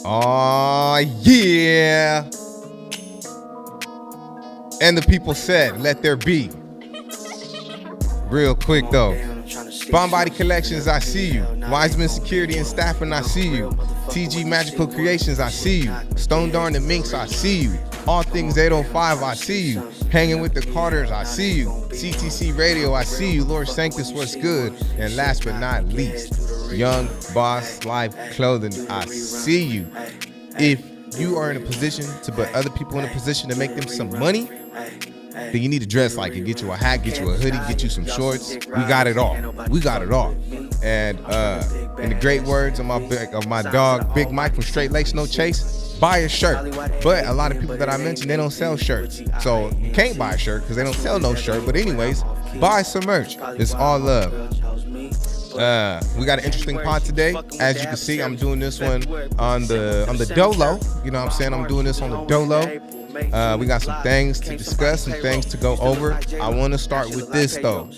Oh, yeah. And the people said, let there be. Real quick, though. Bomb Body Collections, I see you. Wiseman Security and Staffing, I see you. TG Magical Creations, I see you. Stone Darn and Minx, I see you. All Things 805, I see you. Hanging with the Carters, I see you. CTC Radio, I see you. Lord Sanctus, what's good? And last but not least, Young Boss Life Clothing, I see you. If you are in a position to put other people in a position to make them some money, then you need to dress like it. Get you a hat, get you a hoodie, get you some shorts. We got it all. We got it all. And in the great words of my dog, Big Mike from Straight Lakes No Chase, buy a shirt. But a lot of people that I mentioned, they don't sell shirts. So you can't buy a shirt because they don't sell no shirt. But anyways, buy some merch. It's all love. We got an interesting pod today. As you can see, I'm doing this one on the Dolo. You know what I'm saying? I'm doing this on the Dolo. We got some things to discuss, some things to go over. I want to start with this though.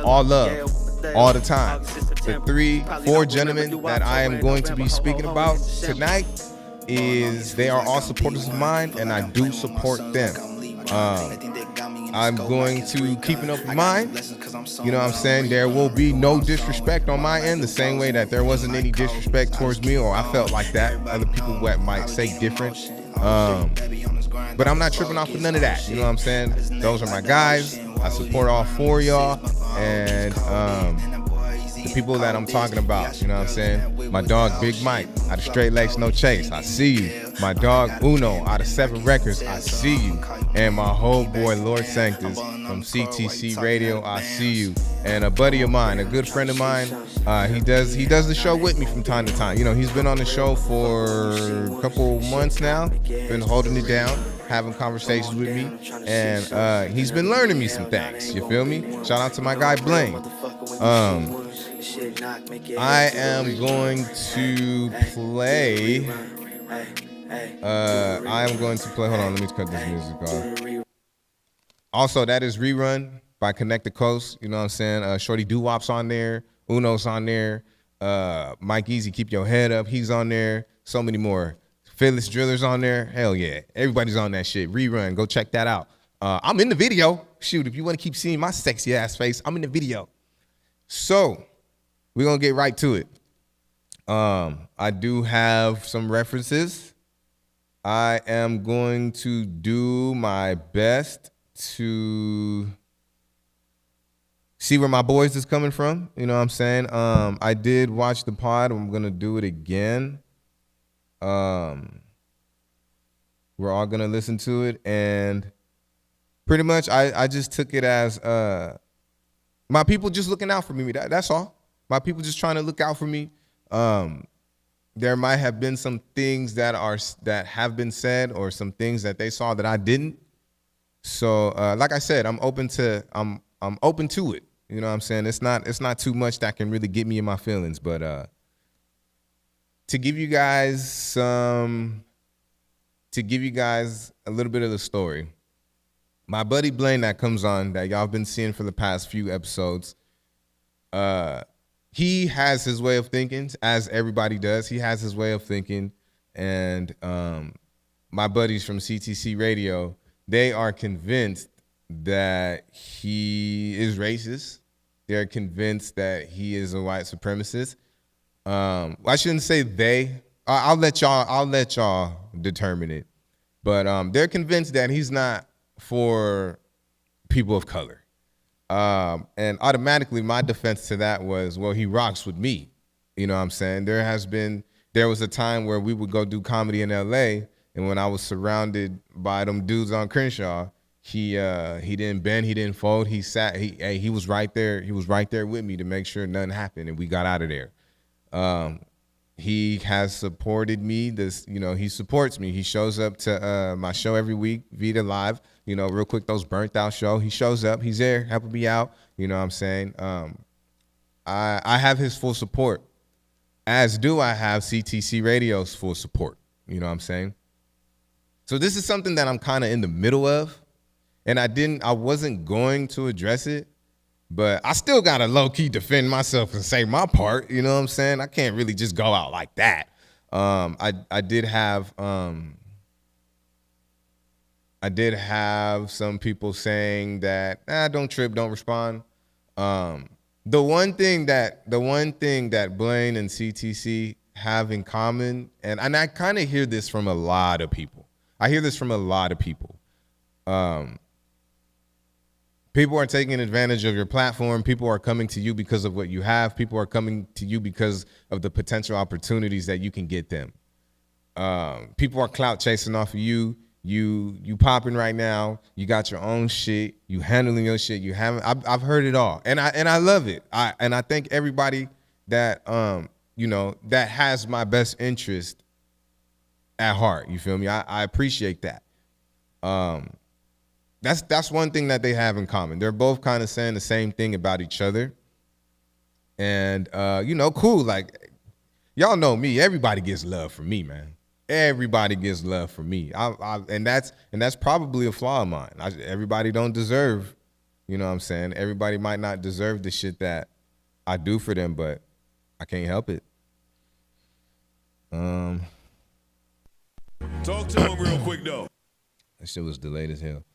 All love, all the time. The 4 gentlemen that I am going to be speaking about tonight they are all supporters of mine, and I do support them. I'm going to keep an open mind. You know what I'm saying? There will be no disrespect on my end, the same way that there wasn't any disrespect towards me, or I felt like that. Other people might say different. But I'm not tripping off of none of that. You know what I'm saying? Those are my guys. I support all 4 of y'all. And the people that I'm talking about, you know what I'm saying? My dog, Big Mike, out of Straight Lakes No Chase, I see you. My dog, Uno, out of 7 Records, I see you. And my whole boy, Lord Sanctus, from CTC Radio, I see you. And a buddy of mine, a good friend of mine, he does the show with me from time to time. You know, he's been on the show for a couple months now, been holding it down, having conversations with me, and he's been learning me some things. You feel me? Shout out to my guy Blaine. I am going to play. Hold on, let me cut this music off. Also, that is Rerun by Connect the Coast. You know what I'm saying? Shorty Doo-Wop's on there. Uno's on there. Mike Easy, Keep Your Head Up. He's on there. So many more. Phyllis Driller's on there. Hell yeah. Everybody's on that shit. Rerun. Go check that out. I'm in the video. Shoot, if you want to keep seeing my sexy ass face, I'm in the video. So, we're going to get right to it. I do have some references. I am going to do my best to see where my boys is coming from. You know what I'm saying? I did watch the pod. I'm going to do it again. We're all going to listen to it. And pretty much I just took it as my people just looking out for me. That's all. My people just trying to look out for me. There might have been some things that have been said, or some things that they saw that I didn't. So, like I said, I'm open to it. You know what I'm saying? It's not too much that can really get me in my feelings, but to give you guys a little bit of the story. My buddy Blaine that comes on, that y'all been seeing for the past few episodes, he has his way of thinking, as everybody does. He has his way of thinking, and my buddies from CTC Radio, they are convinced that he is racist. They're convinced that he is a white supremacist. I shouldn't say they. I'll let y'all determine it. But they're convinced that he's not for people of color. And automatically my defense to that was, well, he rocks with me. You know what I'm saying? There was a time where we would go do comedy in LA, and when I was surrounded by them dudes on Crenshaw, he didn't bend, he didn't fold, he sat, he was right there. He was right there with me to make sure nothing happened, and we got out of there. He has supported me. He supports me. He shows up to my show every week, Vita Live. Realquicctho's Burnt Out show. He shows up. He's there, helping me out. You know what I'm saying? I have his full support, as do I have CTC Radio's full support. You know what I'm saying? So this is something that I'm kind of in the middle of, and I wasn't going to address it, but I still got to low-key defend myself and say my part. You know what I'm saying? I can't really just go out like that. I did have some people saying that don't trip, don't respond. The one thing that Blaine and CTC have in common, and I kind of hear this from a lot of people. People are taking advantage of your platform. People are coming to you because of what you have. People are coming to you because of the potential opportunities that you can get them. People are clout chasing off of you. You popping right now. You got your own shit. You handling your shit. You haven't. I've heard it all, and I love it. I think everybody that that has my best interest at heart. You feel me? I appreciate that. That's one thing that they have in common. They're both kind of saying the same thing about each other, and cool. Like y'all know me. Everybody gets love from me, man. Everybody gets love from me. And that's probably a flaw of mine. Everybody don't deserve, you know what I'm saying? Everybody might not deserve the shit that I do for them, but I can't help it. Talk to him real quick though. That shit was delayed as hell.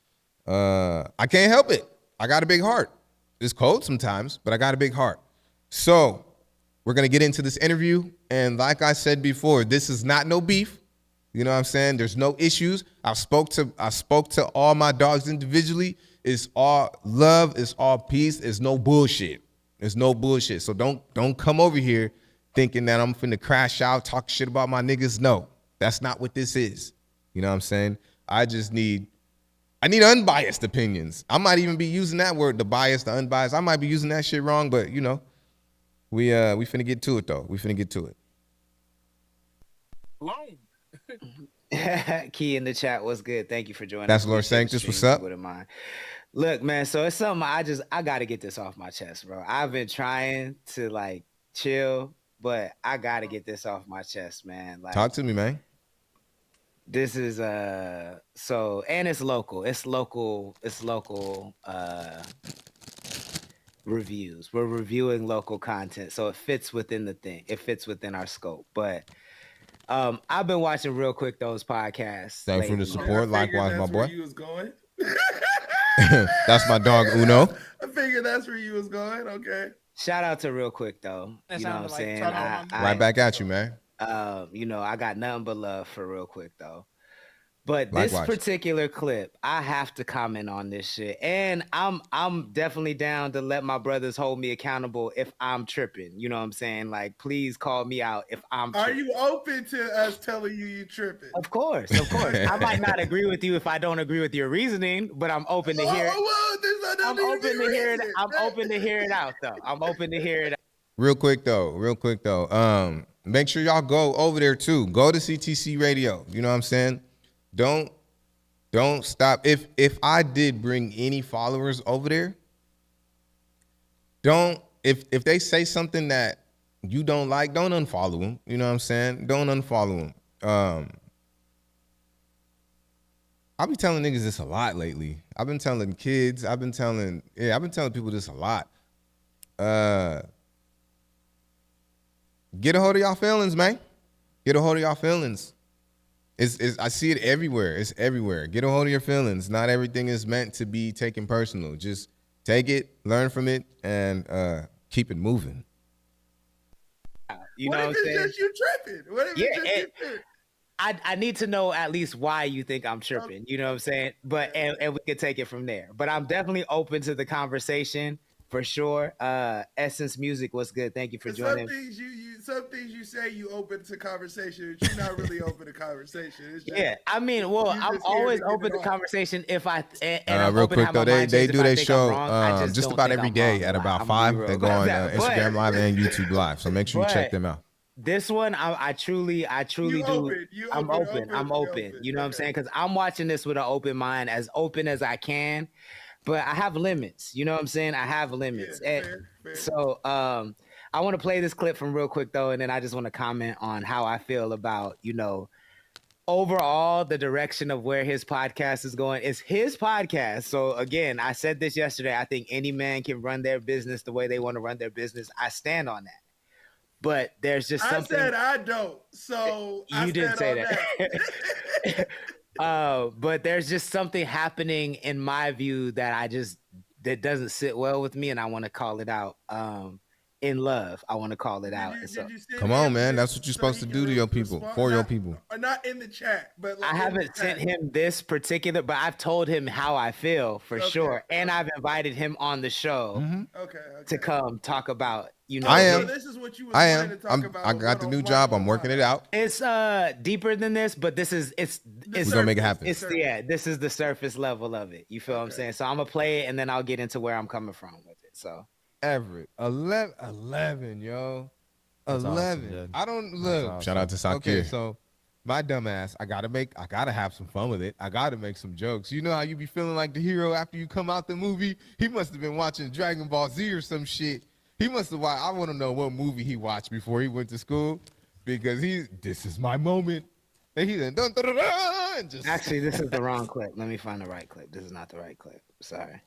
I can't help it. I got a big heart. It's cold sometimes, but I got a big heart. So we're gonna get into this interview, and like I said before, this is not no beef. You know what I'm saying? There's no issues. I spoke to all my dogs individually. It's all love. It's all peace. It's no bullshit. There's no bullshit. So don't come over here thinking that I'm finna crash out, talk shit about my niggas. No, that's not what this is. You know what I'm saying? I need unbiased opinions. I might even be using that word, the biased, the unbiased. I might be using that shit wrong, but we finna get to it though. We finna get to it. Alone. Key in the chat, what's good? Thank you for joining. That's Lord Sanctus. What's up? Look, man, so it's something I got to get this off my chest, bro. I've been trying to like chill, but I got to get this off my chest, man. Like, talk to me, man. This is and it's local. It's local reviews. We're reviewing local content, so it fits within the thing. It fits within our scope, but I've been watching Realquicctho's podcast. Thanks for the support. Likewise, my boy. Where you was going. That's my dog Uno. I figured that's where you was going. Okay. Shout out to Realquicctho. You know what I'm saying? Right back at you, man. I got nothing but love for Realquicctho. But Likewise. This particular clip, I have to comment on this shit. And I'm definitely down to let my brothers hold me accountable if I'm tripping. You know what I'm saying? Like, please call me out if I'm tripping. Are you open to us telling you tripping? Of course. I might not agree with you if I don't agree with your reasoning, but I'm open to hear it. I'm open to hear it. I'm open to hear it out, though. I'm open to hear it out. Real quick though. Make sure y'all go over there too. Go to CTC Radio. You know what I'm saying? Don't stop. If I did bring any followers over there, if they say something that you don't like, don't unfollow them. You know what I'm saying? Don't unfollow them. I've been telling niggas this a lot lately. I've been telling kids. I've been telling people this a lot. Get a hold of y'all feelings, man. Get a hold of y'all feelings. I see it everywhere. It's everywhere. Get a hold of your feelings. Not everything is meant to be taken personal. Just take it, learn from it, and keep it moving. You what know if it's just you tripping? What if it's just you tripping? I need to know at least why you think I'm tripping. You know what I'm saying? But and we could take it from there. But I'm definitely open to the conversation for sure. Essence Music, what's good? Thank you for joining. Some things you say you open to conversation, but you're not really open to conversation. It's just, I'm always open to conversation if I and real quick though, they do their show just about every day at about 5. They go on Instagram Live and YouTube Live, so make sure you check them out. This one, I truly do. I'm open. You know what I'm saying? Because I'm watching this with an open mind, as open as I can. But I have limits. You know what I'm saying? I have limits. Yeah, fair. So I want to play this clip from Realquicctho, and then I just want to comment on how I feel about, overall the direction of where his podcast is going. It's his podcast. So again, I said this yesterday. I think any man can run their business the way they want to run their business. I stand on that. but there's just something. I said I don't, so you didn't say that. But there's just something happening in my view that doesn't sit well with me, and I want to call it out. In love, I want to call it out. Come on, man. That's what you're supposed to do to your people, for your people. Not in the chat, but I haven't sent him this particular, but I've told him how I feel for sure, and I've invited him on the show to come talk about. I am. So this is what you wanted to talk about. I got the new job. I'm working it out. It's deeper than this, but it's we're gonna make it happen. This is the surface level of it. You feel what I'm saying? So I'm gonna play it, and then I'll get into where I'm coming from with it. So. Everett, 11, yo. 11. Awesome, I don't look. Awesome. Shout out to Sakir. Okay, so my dumb ass, I gotta have some fun with it. I gotta make some jokes. You know how you be feeling like the hero after you come out the movie? He must have been watching Dragon Ball Z or some shit. He must have watched. I want to know what movie he watched before he went to school, because this is my moment. And he then dun, dun, dun, dun, and just actually, this is the wrong clip. Let me find the right clip. This is not the right clip. Sorry,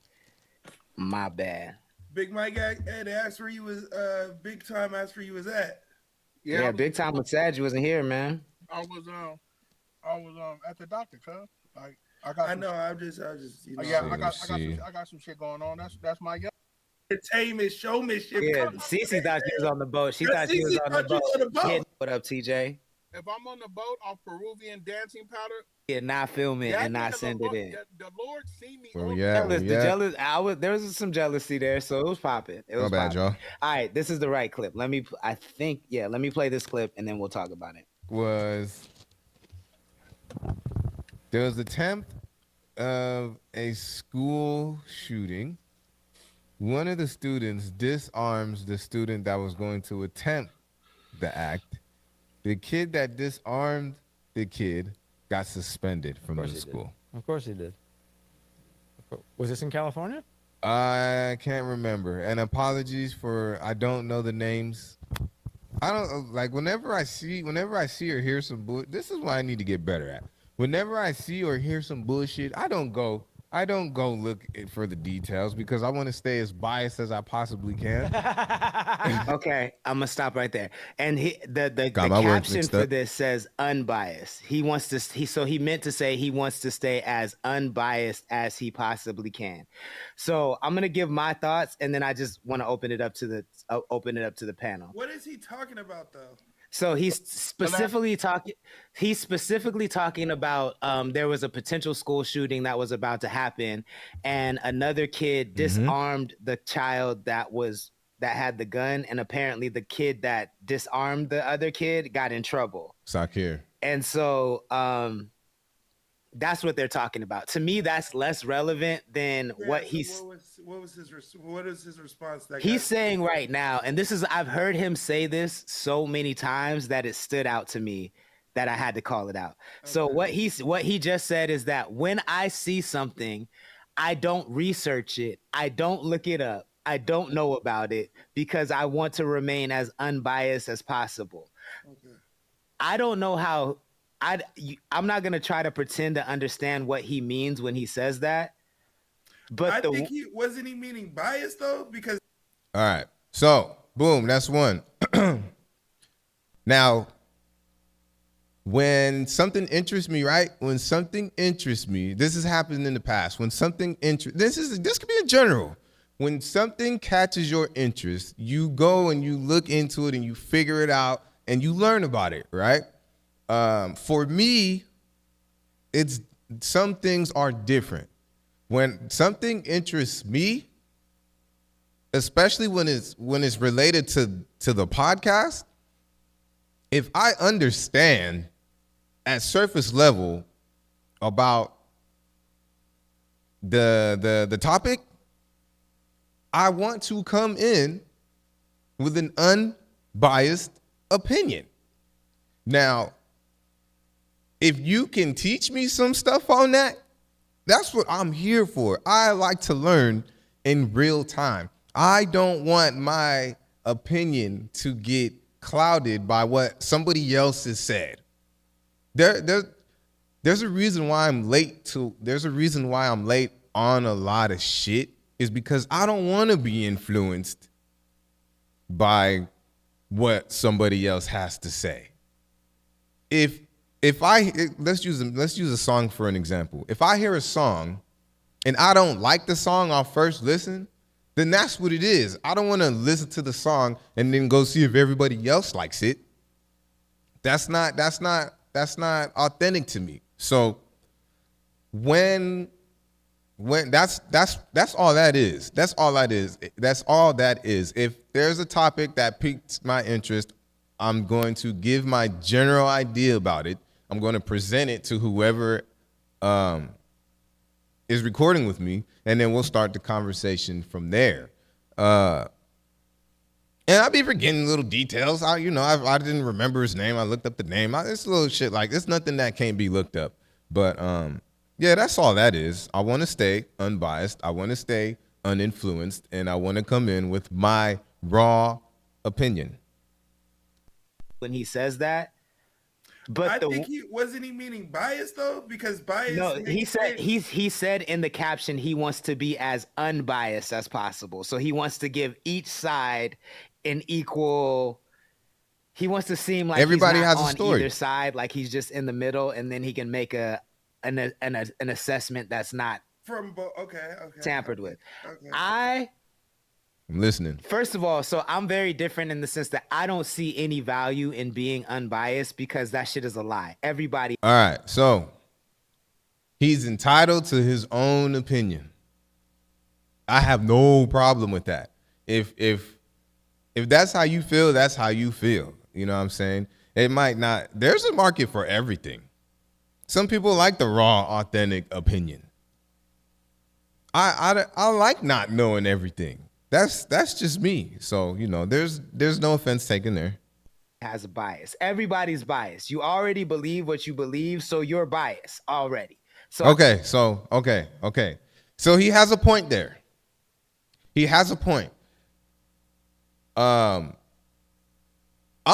my bad. Big Mike had asked where you was. Big Time asked where you was at. Yeah, Big Time was sad you wasn't here, man. I was at the doctor, cuz. Like I just you know. Yeah, I got some shit going on. That's my entertainment showmanship. Yeah, Cece thought she was on the boat. She thought she was on the boat. What up, TJ? If I'm on the boat off Peruvian dancing powder, not film it and not send it in. The Lord see me. There was some jealousy there, so it was popping. It was bad, y'all. All right, this is the right clip. Let me play this clip and then we'll talk about it. There was attempt of a school shooting. One of the students disarms the student that was going to attempt the act. The kid that disarmed the kid got suspended from the school. Of course he did. Was this in California? I can't remember. And apologies for I don't know the names. I don't like whenever I see or hear some bullshit. This is what I need to get better at. Whenever I see or hear some bullshit, I don't go look for the details because I want to stay as biased as I possibly can. Okay, I'm gonna stop right there. And the caption for this says unbiased. He meant to say he wants to stay as unbiased as he possibly can. So I'm gonna give my thoughts, and then I just want to open it up to the panel. What is he talking about though? So he's specifically talking about there was a potential school shooting that was about to happen, and another kid disarmed the child that had the gun, and apparently the kid that disarmed the other kid got in trouble. Sakir. And so that's what they're talking about. To me, that's less relevant than what he's. What is his response? He's saying right now, and I've heard him say this so many times that it stood out to me that I had to call it out. Okay. So what he just said is that when I see something, I don't research it, I don't look it up, I don't know about it because I want to remain as unbiased as possible. Okay. I don't know how. I'm not going to try to pretend to understand what he means when he says that. But I think wasn't he meaning bias though? Because all right, so boom, that's one. Now, when something interests me, right? When something interests me, this has happened in the past. When something this could be in general. When something catches your interest, you go and you look into it and you figure it out and you learn about it, right? For me, some things are different. When something interests me, especially when it's related to the podcast, if I understand at surface level about the topic, I want to come in with an unbiased opinion. Now, if you can teach me some stuff on that, that's what I'm here for. I like to learn in real time. I don't want my opinion to get clouded by what somebody else has said. There's a reason why I'm late on a lot of shit is because I don't want to be influenced by what somebody else has to say. Let's use a song for an example. If I hear a song and I don't like the song on first listen, then that's what it is. I don't want to listen to the song and then go see if everybody else likes it. That's not authentic to me. So when that's all that is. That's all that is. That's all that is. If there's a topic that piques my interest, I'm going to give my general idea about it. I'm going to present it to whoever is recording with me, and then we'll start the conversation from there. And I'll be forgetting little details. I didn't remember his name. I looked up the name. It's little shit like it's nothing that can't be looked up. But yeah, that's all that is. I want to stay unbiased. I want to stay uninfluenced, and I want to come in with my raw opinion. When he says that, but I think wasn't he meaning bias though? Because bias. No, he said in the caption he wants to be as unbiased as possible. So he wants to give each side an equal. He wants to seem like everybody he's not has a story on either side, like he's just in the middle, and then he can make an assessment that's not from okay tampered with. Okay. I'm listening. First of all, so I'm very different in the sense that I don't see any value in being unbiased because that shit is a lie. Everybody. All right, so he's entitled to his own opinion. I have no problem with that. If that's how you feel, that's how you feel. You know what I'm saying? It might not. There's a market for everything. Some people like the raw, authentic opinion. I like not knowing everything. That's just me. So, there's no offense taken there. Has a bias. Everybody's biased. You already believe what you believe, so you're biased already. So okay. So he has a point there. He has a point. I'm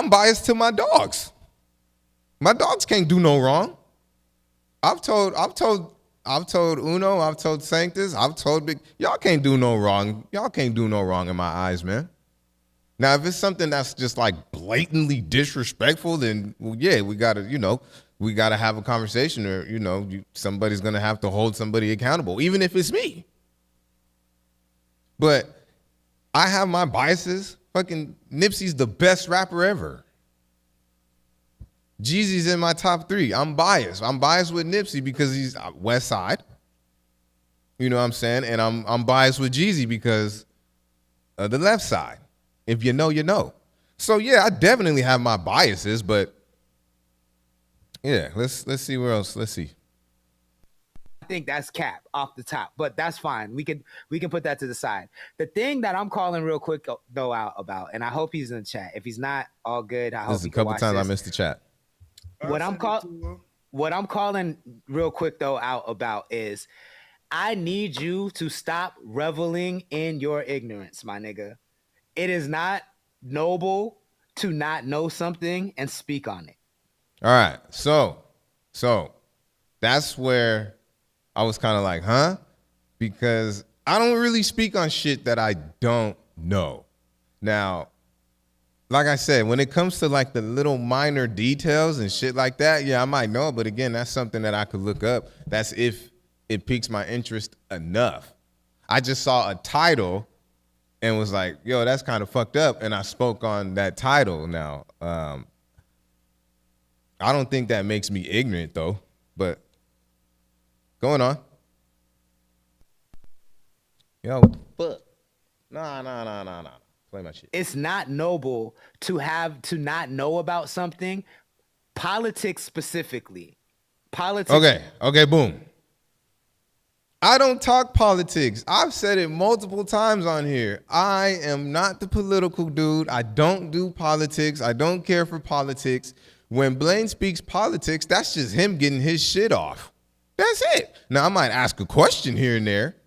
biased to my dogs. My dogs can't do no wrong. I've told Uno, I've told Sanctus, I've told Big, y'all can't do no wrong. Y'all can't do no wrong in my eyes, man. Now, if it's something that's just like blatantly disrespectful, then yeah, we gotta have a conversation, or somebody's gonna have to hold somebody accountable, even if it's me. But I have my biases. Fucking Nipsey's the best rapper ever. Jeezy's in my top 3. I'm biased. I'm biased with Nipsey because he's West Side. You know what I'm saying? And I'm biased with Jeezy because of the left side. If you know, you know. So yeah, I definitely have my biases, but yeah, let's see where else. Let's see. I think that's cap off the top, but that's fine. We can put that to the side. The thing that I'm calling real quick though out about, and I hope he's in the chat. If he's not, all good. I hope he can watch this. A couple times I missed the chat. What I'm calling real quick though out about is I need you to stop reveling in your ignorance, my nigga. It is not noble to not know something and speak on it. All right. So that's where I was kind of like, huh? Because I don't really speak on shit that I don't know. Now, like I said, when it comes to like the little minor details and shit like that, yeah, I might know. But again, that's something that I could look up. That's if it piques my interest enough. I just saw a title and was like, yo, that's kind of fucked up. And I spoke on that title. Now, I don't think that makes me ignorant though, but going on. Yo, what the fuck? Nah. Play my shit. It's not noble to not know about something, politics specifically. Politics. Okay, boom. I don't talk politics. I've said it multiple times on here. I am not the political dude. I don't do politics. I don't care for politics. When Blaine speaks politics, that's just him getting his shit off. That's it. Now, I might ask a question here and there,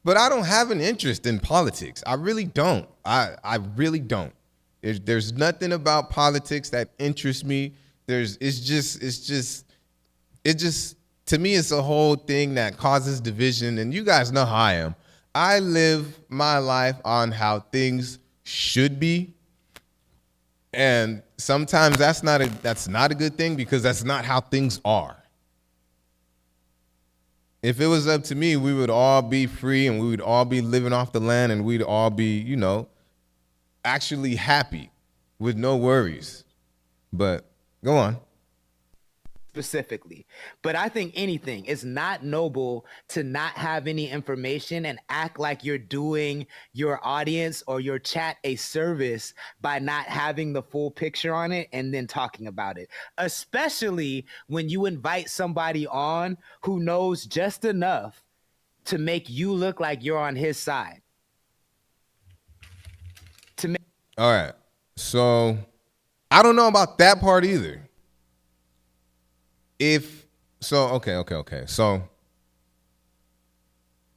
but I don't have an interest in politics. I really don't. I really don't. There's nothing about politics that interests me. It's just to me, it's a whole thing that causes division. And you guys know how I am. I live my life on how things should be. And sometimes that's not a good thing, because that's not how things are. If it was up to me, we would all be free and we would all be living off the land and we'd all be, you know, actually happy with no worries. But go on. Specifically. But I think anything, it's not noble to not have any information and act like you're doing your audience or your chat a service by not having the full picture on it and then talking about it. Especially when you invite somebody on who knows just enough to make you look like you're on his side. All right. So I don't know about that part either. So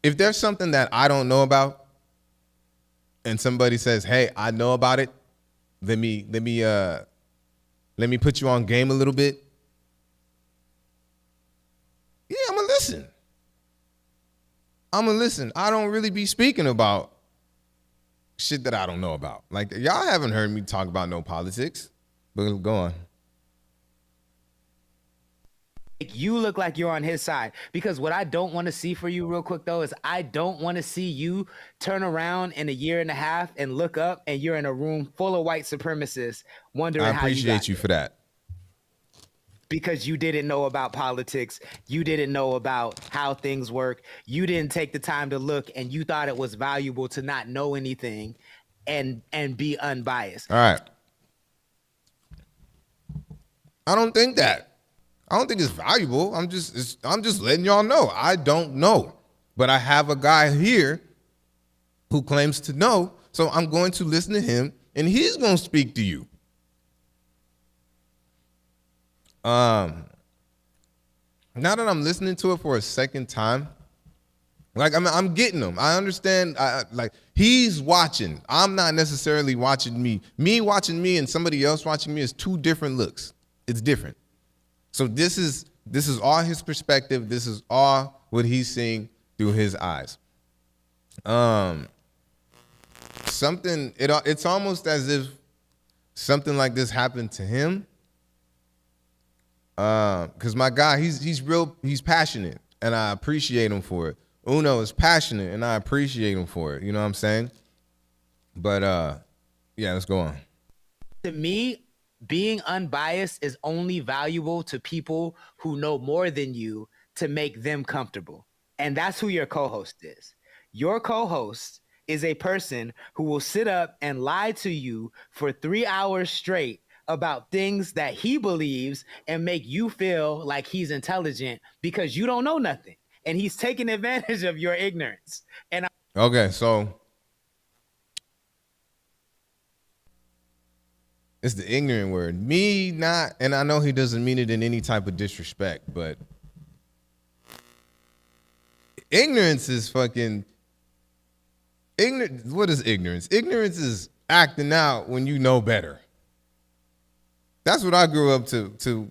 if there's something that I don't know about and somebody says, hey, I know about it, let me put you on game a little bit. Yeah, I'm gonna listen. I don't really be speaking about shit that I don't know about. Like, y'all haven't heard me talk about no politics, but go on. You look like you're on his side, because what I don't want to see for you real quick though is I don't want to see you turn around in a year and a half and look up and you're in a room full of white supremacists wondering how you got I appreciate you for that. Because you didn't know about politics, you didn't know about how things work, you didn't take the time to look, and you thought it was valuable to not know anything and be unbiased. All right. I don't think that. I don't think it's valuable. I'm just letting y'all know. I don't know. But I have a guy here who claims to know, so I'm going to listen to him, and he's going to speak to you. Now that I'm listening to it for a second time, like I'm getting him. I understand. Like, he's watching. I'm not necessarily watching me. Me watching me and somebody else watching me is two different looks. It's different. So this is all his perspective. This is all what he's seeing through his eyes. It's almost as if something like this happened to him. Because my guy, he's passionate, and I appreciate him for it. Uno is passionate, and I appreciate him for it. You know what I'm saying? But yeah, let's go on. To me, being unbiased is only valuable to people who know more than you to make them comfortable. And that's who your co-host is. Your co-host is a person who will sit up and lie to you for 3 hours straight about things that he believes and make you feel like he's intelligent because you don't know nothing. And he's taking advantage of your ignorance. Okay, so it's the ignorant word. Me not, and I know he doesn't mean it in any type of disrespect, but ignorance is fucking ignorant. What is ignorance? Ignorance is acting out when you know better. That's what I grew up to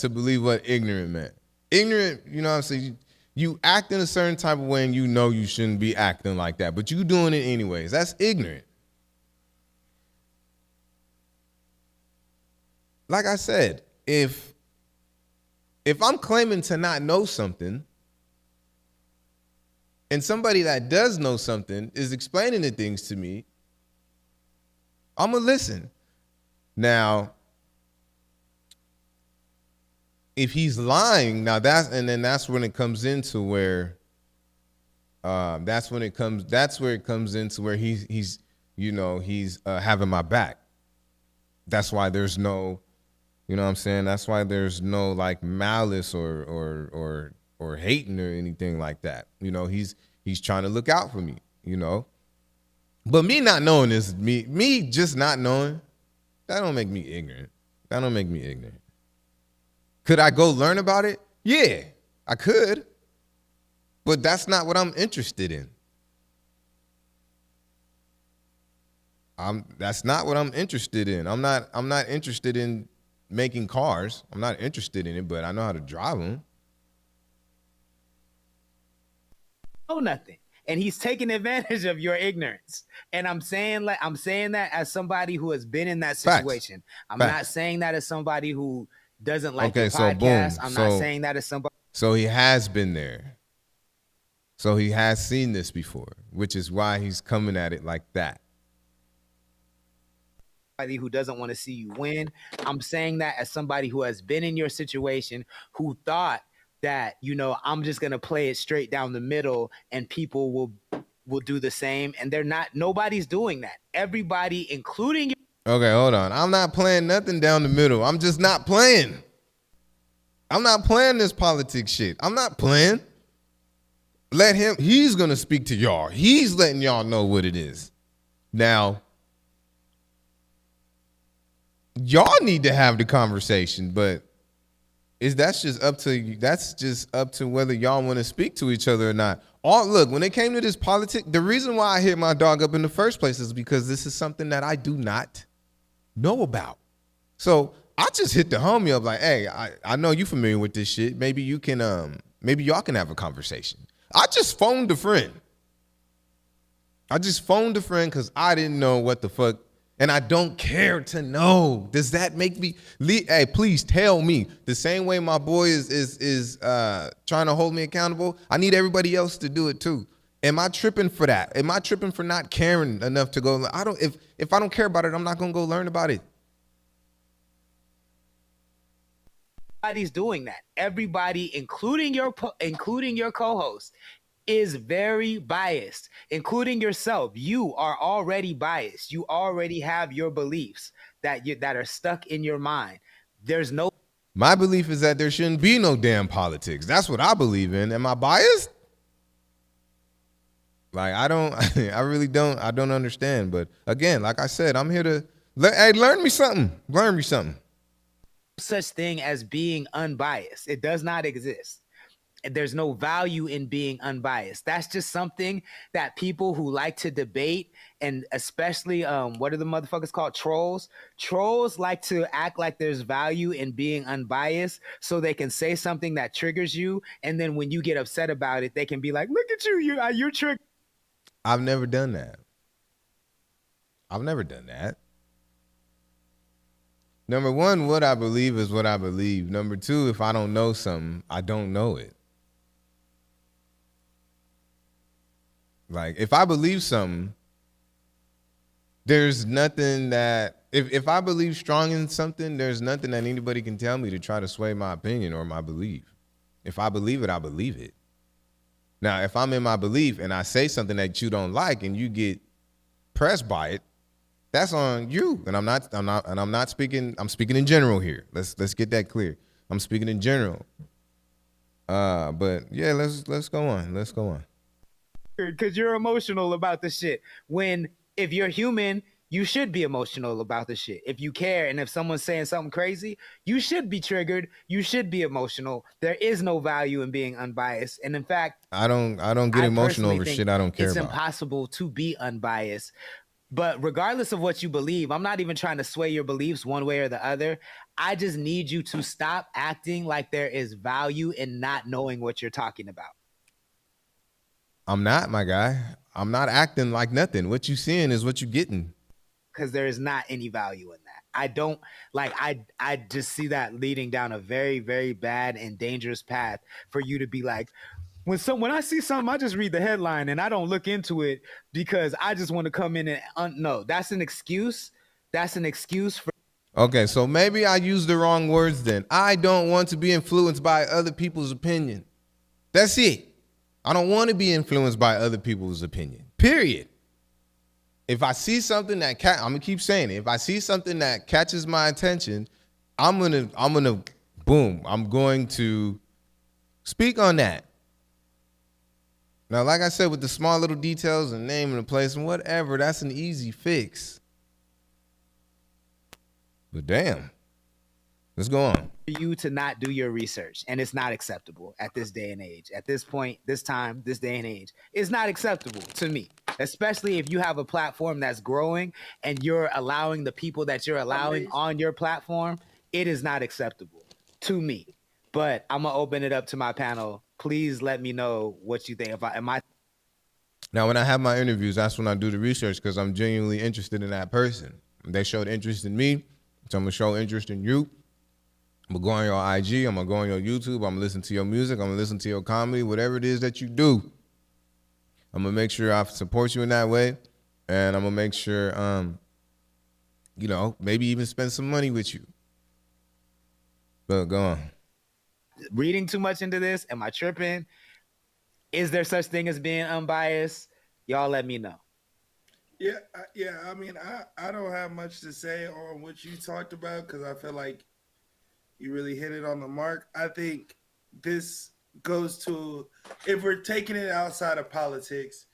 believe what ignorant meant. Ignorant, you know what I'm saying? You act in a certain type of way and you know you shouldn't be acting like that, but you doing it anyways. That's ignorant. Like I said, if I'm claiming to not know something and somebody that does know something is explaining the things to me, I'm going to listen. Now, if he's lying, that's when it comes into where he's having my back. That's why there's no, you know what I'm saying? That's why there's no like malice or hating or anything like that. You know, he's trying to look out for me, you know. But me not knowing this, me just not knowing, that don't make me ignorant. That don't make me ignorant. Could I go learn about it? Yeah, I could. But that's not what I'm interested in. That's not what I'm interested in. I'm not interested in making cars. I'm not interested in it, but I know how to drive them. Know nothing. and he's taking advantage of your ignorance. And I'm saying that as somebody who has been in that situation. I'm not saying that as somebody who doesn't like the podcast. I'm not saying that as somebody. So he has been there. So he has seen this before, which is why he's coming at it like that. Who doesn't want to see you win. I'm saying that as somebody who has been in your situation, who thought that, I'm just going to play it straight down the middle and people will do the same. And they're not. Nobody's doing that. Everybody, including you. Okay, hold on. I'm not playing nothing down the middle. I'm just not playing. I'm not playing this politics shit. I'm not playing. Let him. He's going to speak to y'all. He's letting y'all know what it is. Now, y'all need to have the conversation, but that's just up to whether y'all want to speak to each other or not. Look, when it came to this politics, the reason why I hit my dog up in the first place is because this is something that I do not know about. So I just hit the homie up like, hey, I know you familiar with this shit. Maybe you can, maybe y'all can have a conversation. I just phoned a friend. Because I didn't know what the fuck. And I don't care to know. Does that make me? Hey, please tell me. The same way my boy is trying to hold me accountable, I need everybody else to do it too. Am I tripping for that? Am I tripping for not caring enough to go? If I don't care about it, I'm not gonna go learn about it. Everybody's doing that. Everybody, including your co-host, is very biased, including yourself. You are already biased. You already have your beliefs that are stuck in your mind. My belief is that there shouldn't be no damn politics. That's what I believe in. Am I biased? Like, I really don't understand. But again, like I said, I'm here to learn me something. Learn me something. Such thing as being unbiased. It does not exist. There's no value in being unbiased. That's just something that people who like to debate, and especially what are the motherfuckers called? Trolls like to act like there's value in being unbiased so they can say something that triggers you, and then when you get upset about it, they can be like, look at you're triggered. I've never done that. Number one, what I believe is what I believe. Number two, if I don't know something, I don't know it. Like, if I believe something, there's nothing that, if I believe strong in something, there's nothing that anybody can tell me to try to sway my opinion or my belief. If I believe it, I believe it. Now, if I'm in my belief and I say something that you don't like and you get pressed by it, that's on you. And I'm speaking in general here. Let's get that clear. I'm speaking in general. But yeah, let's go on. Because you're emotional about the shit. If you're human, you should be emotional about the shit. If you care, and if someone's saying something crazy, you should be triggered. You should be emotional. There is no value in being unbiased. And in fact, I don't get emotional over shit I don't care about. It's impossible to be unbiased. But regardless of what you believe, I'm not even trying to sway your beliefs one way or the other. I just need you to stop acting like there is value in not knowing what you're talking about. I'm not, my guy. I'm not acting like nothing. What you seeing is what you getting. Because there is not any value in that. I just see that leading down a very, very bad and dangerous path for you to be like, when I see something, I just read the headline and I don't look into it because I just want to come in and no, that's an excuse. That's an excuse for. Okay, so maybe I used the wrong words then. I don't want to be influenced by other people's opinion. That's it. I don't want to be influenced by other people's opinion. Period. If I see something that I'm gonna keep saying it. If I see something that catches my attention, I'm going to speak on that. Now, like I said, with the small little details and name and the place and whatever, that's an easy fix. But damn, let's go on. For you to not do your research, and it's not acceptable at this day and age. At this point, this time, this day and age, it's not acceptable to me, especially if you have a platform that's growing and you're allowing the people that you're allowing on your platform. It is not acceptable to me. But I'm gonna open it up to my panel. Please let me know what you think. Now, when I have my interviews, that's when I do the research because I'm genuinely interested in that person. They showed interest in me, so I'm going to show interest in you. I'm going to go on your IG. I'm going to go on your YouTube. I'm going to listen to your music. I'm going to listen to your comedy, whatever it is that you do. I'm going to make sure I support you in that way, and I'm going to make sure, maybe even spend some money with you. But go on. Reading too much into this, am I tripping? Is there such thing as being unbiased? Y'all let me know. Yeah. I mean, I don't have much to say on what you talked about because I feel like you really hit it on the mark. I think this goes to, if we're taking it outside of politics,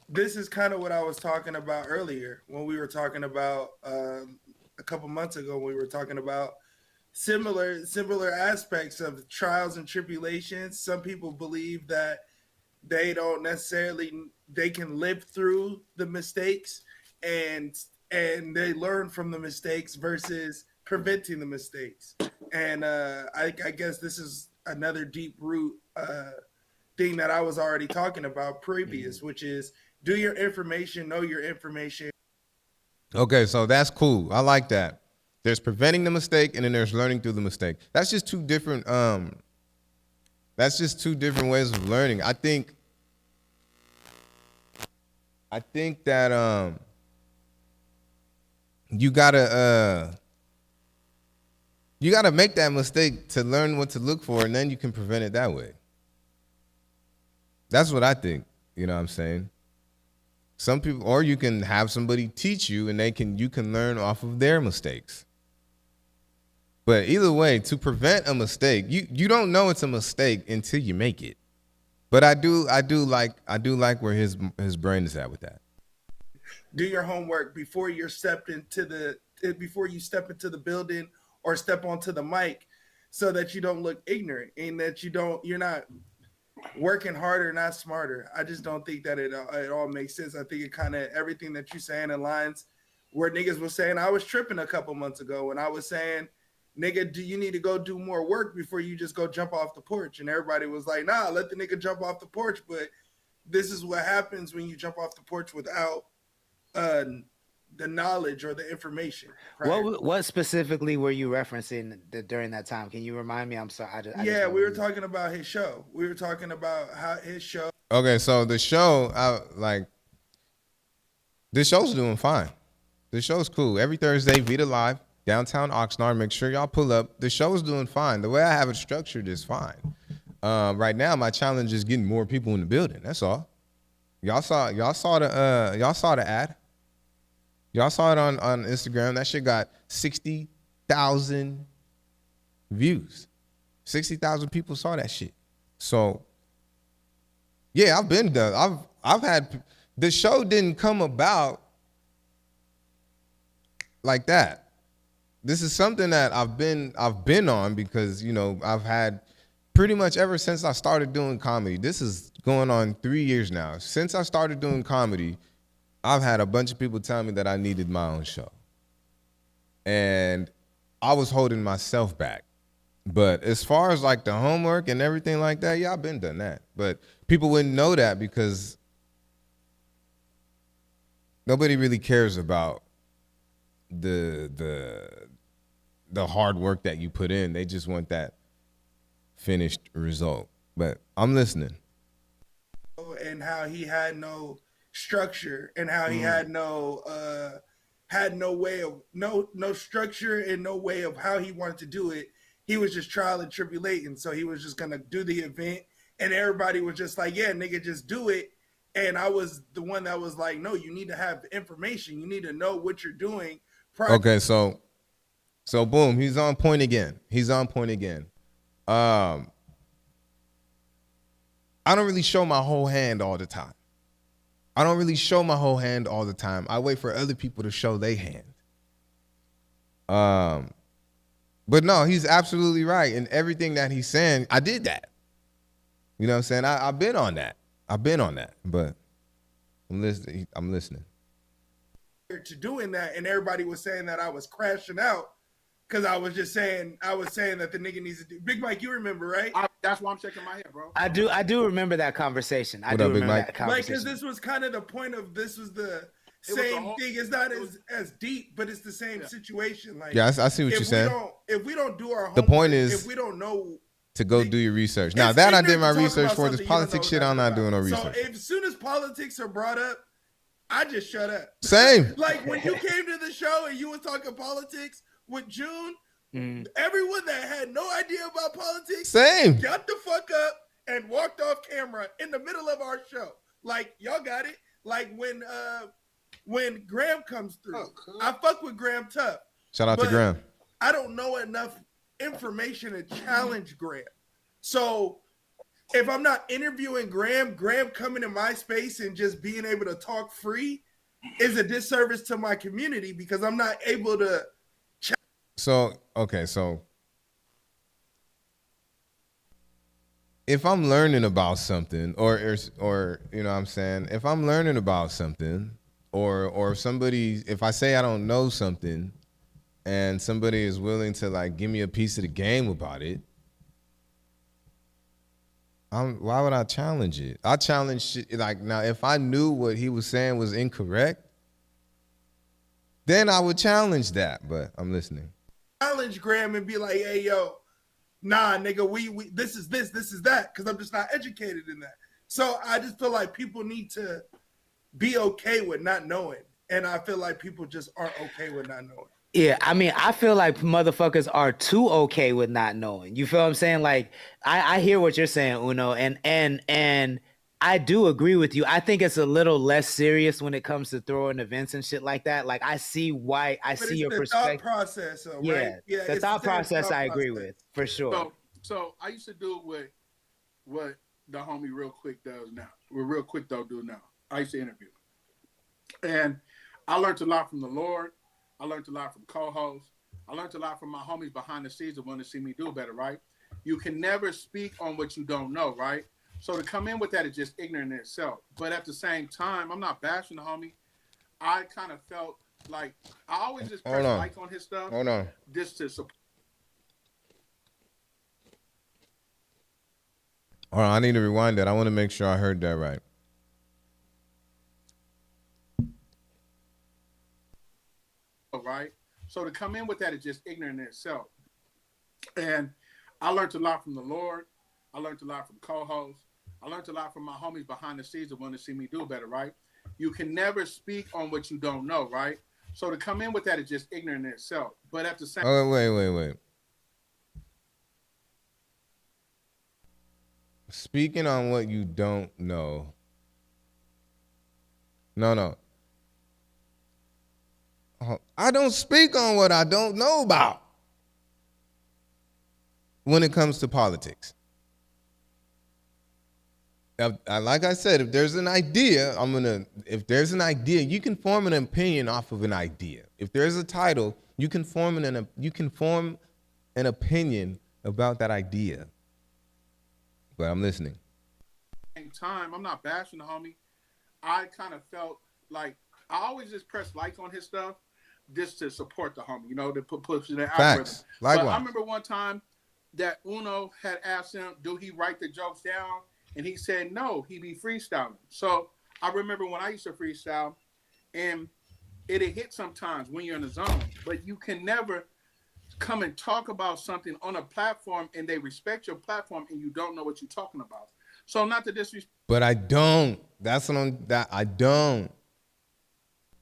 this is kind of what I was talking about earlier when we were talking about a couple months ago, when we were talking about similar aspects of trials and tribulations. Some people believe that they don't necessarily, they can live through the mistakes and they learn from the mistakes versus preventing the mistakes. And I guess this is another deep root thing that I was already talking about previous, which is do your information, know your information. Okay, so that's cool. I like that. There's preventing the mistake and then there's learning through the mistake. That's just two different ways of learning. I think that you gotta make that mistake to learn what to look for, and then you can prevent it that way. That's what I think. You know what I'm saying? Some people, or you can have somebody teach you, and you can learn off of their mistakes. But either way, to prevent a mistake, you don't know it's a mistake until you make it. But I do like where his brain is at with that. Do your homework before you step into the building or step onto the mic, so that you don't look ignorant and that you're not working harder, not smarter. I just don't think that it all makes sense. I think it kind of, everything that you're saying in lines where niggas was saying, I was tripping a couple months ago when I was saying, nigga, do you need to go do more work before you just go jump off the porch? And everybody was like, nah, let the nigga jump off the porch. But this is what happens when you jump off the porch without the knowledge or the information. What specifically were you referencing during that time? Can you remind me? I'm sorry. We were talking about his show. We were talking about how his show. Okay, so the show, this show's doing fine. The show's cool. Every Thursday, Vita Live, downtown Oxnard. Make sure y'all pull up. The show's doing fine. The way I have it structured is fine. Right now, my challenge is getting more people in the building. That's all. Y'all saw the ad. Y'all saw it on Instagram. That shit got 60,000 views. 60,000 people saw that shit. So, yeah, I've been done. I've had, the show didn't come about like that. This is something that I've been on because, I've had pretty much ever since I started doing comedy. This is going on 3 years now. Since I started doing comedy, I've had a bunch of people tell me that I needed my own show. And I was holding myself back. But as far as like the homework and everything like that, yeah, I've been done that. But people wouldn't know that because nobody really cares about the hard work that you put in. They just want that finished result. But I'm listening. And how he had no structure, and how he had no way of no structure and no way of how he wanted to do it. He was just trial and tribulating. So he was just gonna do the event, and everybody was just like, yeah, nigga, just do it. And I was the one that was like, no, you need to have information. You need to know what you're doing. Okay, so boom, he's on point again. I don't really show my whole hand all the time. I wait for other people to show their hand. But no, he's absolutely right. And everything that he's saying, I did that. You know what I'm saying? I've been on that. But I'm listening. To doing that, and everybody was saying that I was crashing out Because I was saying that the nigga needs to do. Big Mike, you remember, right? That's why I'm shaking my head, bro. I do remember that conversation. What up, Big Mike? Because this was kind of the point of this was the same thing. It's not as deep, but it's the same situation. Like, yeah, I see what you're saying. If we don't do our homework, the point is, if we don't know, to go do your research. Now that I did my research for this politics shit, I'm not doing no research. So as soon as politics are brought up, I just shut up. Same. Like when you came to the show and you were talking politics with June, everyone that had no idea about politics, same, got the fuck up and walked off camera in the middle of our show. Like, y'all got it. Like when Graham comes through, I fuck with Graham tough. Shout out to Graham. I don't know enough information to challenge Graham. So if I'm not interviewing Graham coming in my space and just being able to talk free is a disservice to my community because I'm not able to. So if I'm learning about something, or you know what I'm saying, if I'm learning about something, or somebody, if I say I don't know something, and somebody is willing to like give me a piece of the game about it, why would I challenge it? I challenge shit. Like, now, if I knew what he was saying was incorrect, then I would challenge that. But I'm listening. Challenge Graham and be like, hey, yo, nah, nigga, we this is that, because I'm just not educated in that. So I just feel like people need to be okay with not knowing. And I feel like people just aren't okay with not knowing. Yeah, I mean, I feel like motherfuckers are too okay with not knowing. You feel what I'm saying? Like, I hear what you're saying, Uno, and I do agree with you. I think it's a little less serious when it comes to throwing events and shit like that. Like, I see why. I see your perspective. Thought process, though, yeah, right? Yeah, the thought process I agree with for sure. So I used to do what the homie Realquick does now. What Realquicctho do now. I used to interview, and I learned a lot from the Lord. I learned a lot from co-hosts. I learned a lot from my homies behind the scenes that want to see me do better, right? You can never speak on what you don't know, right? So to come in with that is just ignorant in itself. But at the same time, I'm not bashing the homie. I kind of felt like I always just press like on his stuff. Hold on. Just to support. Hold on, I need to rewind that. I want to make sure I heard that right. Right? So to come in with that is just ignorant in itself. And I learned a lot from the Lord. I learned a lot from co-hosts. I learned a lot from my homies behind the scenes that want to see me do better, right? You can never speak on what you don't know, right? So to come in with that is just ignorant in itself. But at the same wait. Speaking on what you don't know. No. I don't speak on what I don't know about when it comes to politics. Like I said, if there's an idea, if there's an idea, you can form an opinion off of an idea. If there's a title, you can form an opinion about that idea. But I'm listening. Same time, I'm not bashing the homie. I kind of felt like I always just press like on his stuff just to support the homie, you know, to push the algorithm. Facts. Likewise. But I remember one time that Uno had asked him, do he write the jokes down? And he said, no, he be freestyling. So I remember when I used to freestyle, and it'd hit sometimes when you're in the zone, but you can never come and talk about something on a platform and they respect your platform and you don't know what you're talking about. So not to disrespect. But I don't. I don't.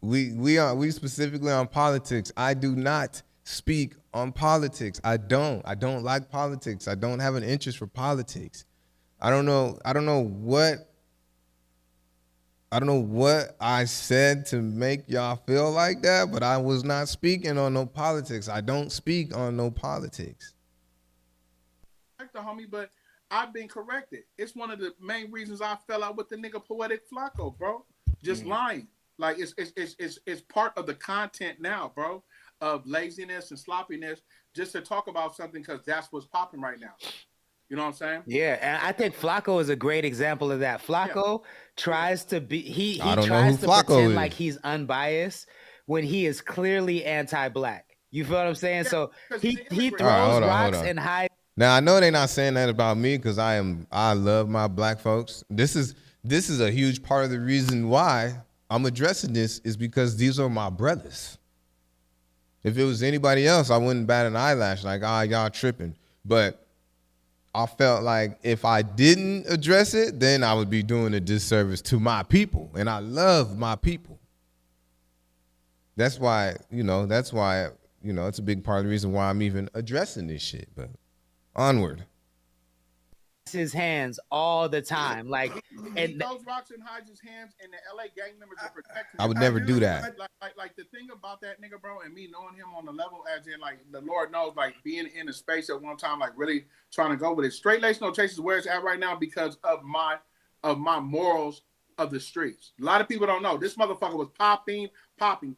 We specifically on politics. I do not speak on politics. I don't like politics. I don't have an interest for politics. I don't know what I said to make y'all feel like that, but I was not speaking on no politics. I don't speak on no politics. The homie, but I've been corrected. It's one of the main reasons I fell out with the nigga Poetic Flacco, bro. Just lying. Like it's part of the content now, bro, of laziness and sloppiness, just to talk about something because that's what's popping right now. You know what I'm saying? Yeah, and I think Flacco is a great example of that. Flacco tries to be he tries to pretend like he's unbiased when he is clearly anti-black. You feel what I'm saying? Yeah, so 'cause he he's an he immigrant. throws All right, hold on, rocks hold on. and hides. Now I know they're not saying that about me because I love my black folks. This is a huge part of the reason why I'm addressing this is because these are my brothers. If it was anybody else, I wouldn't bat an eyelash like, y'all tripping. But I felt like if I didn't address it, then I would be doing a disservice to my people. And I love my people. That's why, it's a big part of the reason why I'm even addressing this shit. But onward. his hands all the time. Like, He and throws rocks and hides his hands, and the LA gang members are protecting him. I would never do that. Like the thing about that nigga, bro, and me knowing him on the level, as in like the Lord knows, like being in a space at one time, like really trying to go with it. Straight lace no chases where it's at right now because of my morals of the streets. A lot of people don't know this motherfucker was popping.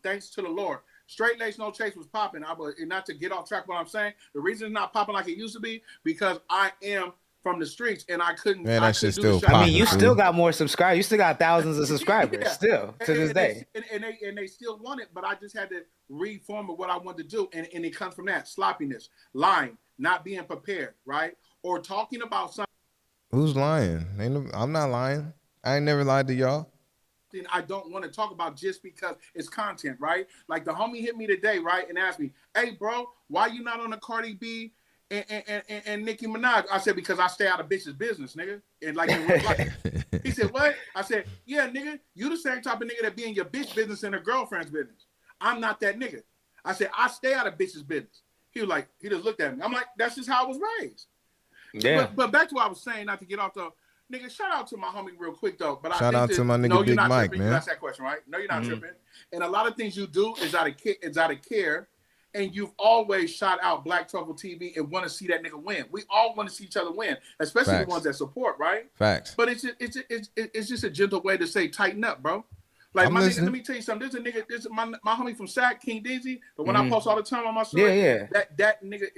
Thanks to the Lord. Straight lace no chase was popping. And not to get off track, what I'm saying, the reason it's not popping like it used to be because I am from the streets and I couldn't. Man, that shit still I mean, you popping, still fool. got more subscribers. You still got thousands of subscribers still to this day. And they still want it, but I just had to reform what I wanted to do. And it comes from that sloppiness, lying, not being prepared, right? Or talking about something. Who's lying? I'm not lying. I ain't never lied to y'all. I don't want to talk about just because it's content, right? Like the homie hit me today, right, and asked me, "Hey, bro, why you not on the Cardi B and Nicki Minaj?" I said, "Because I stay out of bitches' business, nigga." And like, he said, "What?" I said, "Yeah, nigga, you the same type of nigga that be in your bitch business and her girlfriend's business. I'm not that nigga." I said, "I stay out of bitches' business." He was like, he just looked at me. I'm like, that's just how I was raised. Yeah. But back to what I was saying, not to get off the. Nigga, shout out to my homie real quick though. But Shout out to my nigga no, Big you're not Mike, tripping. man. You asked that question, right? No, you're not tripping. And a lot of things you do is out of care. And you've always shot out Black Truffle TV and want to see that nigga win. We all want to see each other win, especially Facts. the ones that support, right? Facts. But it's just a gentle way to say tighten up, bro. Like I'm my listening. nigga, let me tell you something. There's a nigga, this is my homie from SAC, King Dizzy, the one I post all the time on my story. Yeah. That nigga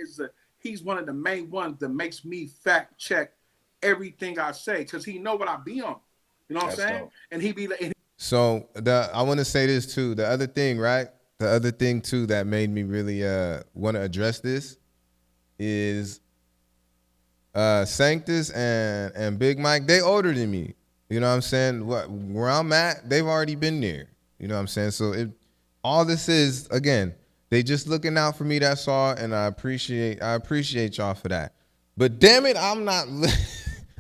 he's one of the main ones that makes me fact check everything I say because he know what I be on. You know what I'm saying? Dope. And he be like, So I want to say this too. The other thing, right? The other thing too that made me really want to address this is Sanctus and Big Mike. They older than me. You know what I'm saying? Where I'm at, they've already been there. You know what I'm saying? So all this is, again, they just looking out for me. That's all, and I appreciate y'all for that. But damn it, I'm not.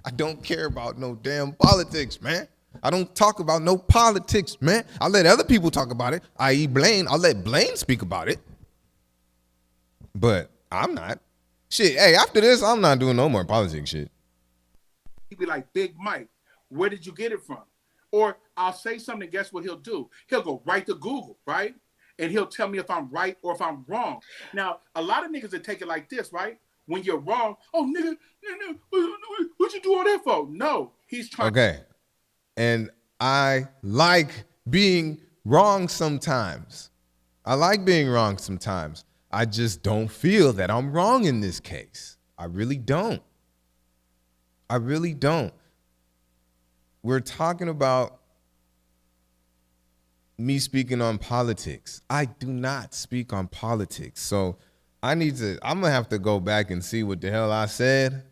I don't care about no damn politics, man. I don't talk about no politics, man. I let other people talk about it, i.e. Blaine. I'll let Blaine speak about it. But I'm not. Shit, hey, after this, I'm not doing no more politics shit. he be like, Big Mike, where did you get it from? Or I'll say something, guess what he'll do? He'll go right to Google, right? And he'll tell me if I'm right or if I'm wrong. Now, a lot of niggas that take it like this, right? When you're wrong, oh, nigga, what you do all that for? No, he's trying. Okay. And I like being wrong sometimes. I just don't feel that I'm wrong in this case. I really don't. We're talking about me speaking on politics. I do not speak on politics. So I'm going to have to go back and see what the hell I said.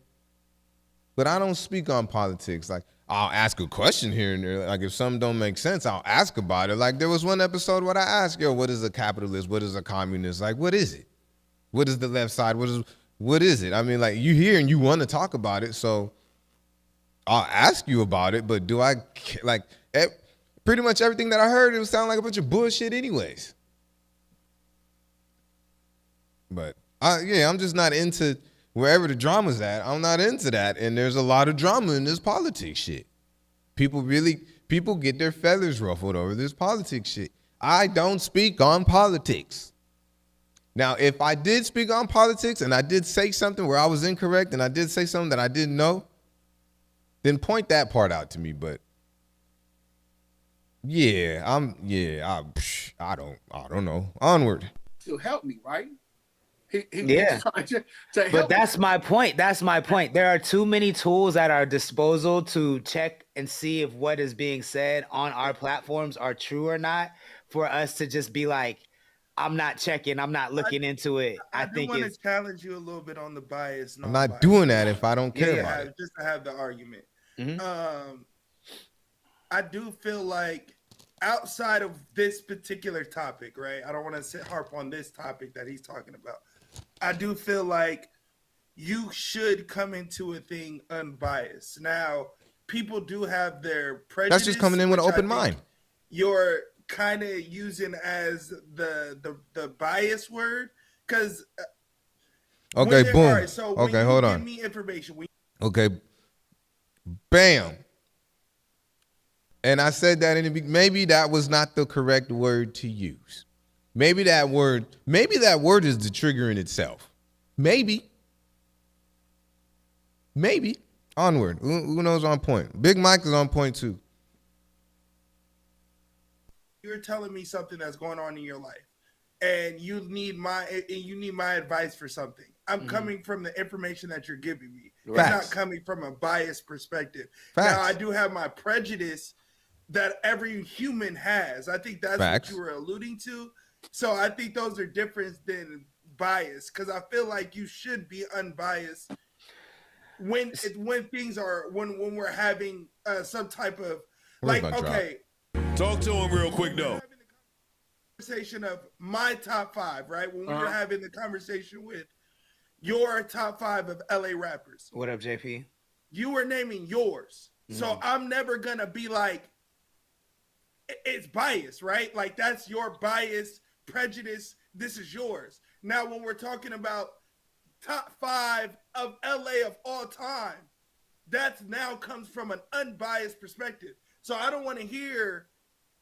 But I don't speak on politics. Like, I'll ask a question here and there. Like, if something don't make sense, I'll ask about it. Like, there was one episode where I asked, what is a capitalist? What is a communist? Like, what is it? What is the left side? What is it? I mean, like, you hear and you want to talk about it, so I'll ask you about it. But do I, like, pretty much everything that I heard, it would sound like a bunch of bullshit anyways. But, I'm just not into wherever the drama's at. I'm not into that. And there's a lot of drama in this politics shit. People get their feathers ruffled over this politics shit. I don't speak on politics. Now, if I did speak on politics and I did say something where I was incorrect and I did say something that I didn't know, then point that part out to me. But I don't know. Onward. He'll help me, right? Yeah. But that's my point. There are too many tools at our disposal to check and see if what is being said on our platforms are true or not for us to just be like, I'm not checking. I'm not looking into it. I I do think want to it's challenge you a little bit on the bias. I'm not doing that if I don't care Yeah. about it. Just to have the argument. Mhm. I do feel like outside of this particular topic, right? I don't want to harp on this topic that he's talking about. I do feel like you should come into a thing unbiased. Now, people do have their prejudice. That's just coming in with an open mind. You're kind of using as the bias word because Okay, boom. All right, so okay, hold on. Give me information. Okay, bam. And I said that maybe that was not the correct word to use. Maybe that word is the trigger in itself. Maybe. Onward. Who knows on point? Big Mike is on point too. You're telling me something that's going on in your life, and you need my advice for something. I'm coming from the information that you're giving me. Facts. It's not coming from a biased perspective. Facts. Now, I do have my prejudice that every human has. I think that's Facts. what you were alluding to. So I think those are different than bias, because I feel like you should be unbiased when we're having some type of like, okay. Talk to him real quick though. Conversation of my top 5, right? When we were having the conversation with your top 5 of LA rappers. What up, JP? You were naming yours. So I'm never gonna be like, it's bias, right? Like that's your bias, prejudice. This is yours. Now, when we're talking about top 5 of LA of all time, that now comes from an unbiased perspective. So I don't want to hear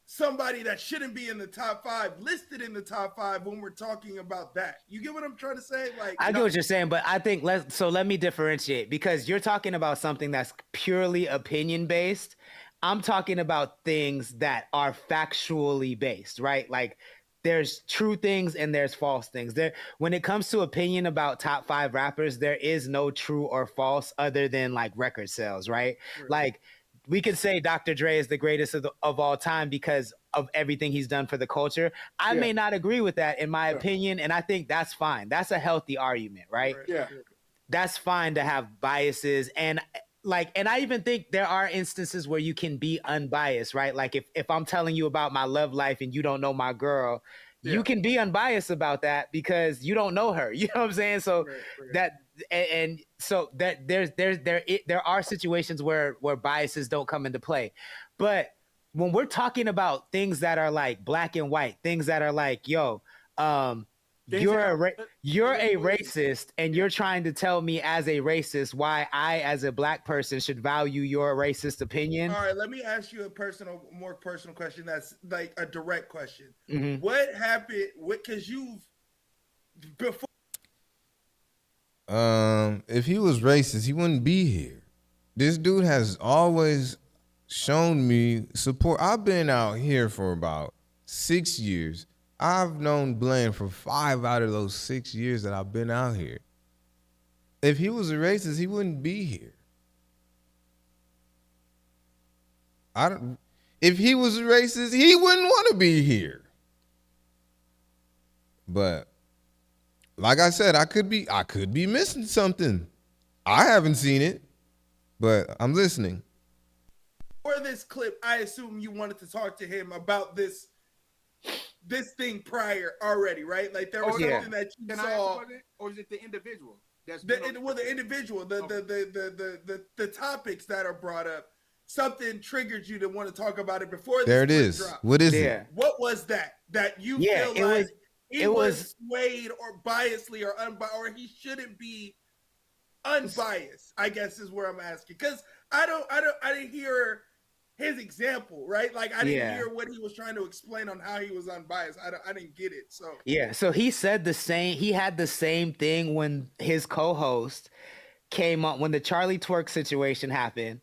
somebody that shouldn't be in the top 5 listed in the top 5 when we're talking about that. You get what I'm trying to say? Like, I get what you're saying, but I think let me differentiate, because you're talking about something that's purely opinion based. I'm talking about things that are factually based, right? Like there's true things and there's false things. When it comes to opinion about top 5 rappers, there is no true or false other than like record sales, right? Like we could say Dr. Dre is the greatest of all time because of everything he's done for the culture. I may not agree with that in my opinion, and I think that's fine. That's a healthy argument, right? Yeah. That's fine to have biases, and I even think there are instances where you can be unbiased, right? Like if I'm telling you about my love life and you don't know my girl, you can be unbiased about that because you don't know her. You know what I'm saying? So so there are situations where biases don't come into play. But when we're talking about things that are like black and white, things that are like, you're a racist, and you're trying to tell me as a racist why I, as a black person, should value your racist opinion. All right, let me ask you a more personal question. That's like a direct question. Mm-hmm. What happened? Because before. If he was racist, he wouldn't be here. This dude has always shown me support. I've been out here for about 6 years. I've known Blaine for 5 out of those 6 years that I've been out here. If he was a racist, he wouldn't be here. If he was a racist, he wouldn't want to be here. But like I said, I could be missing something. I haven't seen it, but I'm listening. For this clip, I assume you wanted to talk to him about this thing prior already, right? Like there was something that you saw, or is it the individual? The individual, the topics that are brought up. Something triggered you to want to talk about it before. There it is. Dropped. What is it? What was that you feel like it was swayed or biasly or unbiased, or he shouldn't be unbiased? I guess is where I'm asking, because I didn't hear his example, right? Like I didn't hear what he was trying to explain on how he was unbiased. I didn't get it. So he said the same. He had the same thing when his co-host came up when the Charlie Twerk situation happened.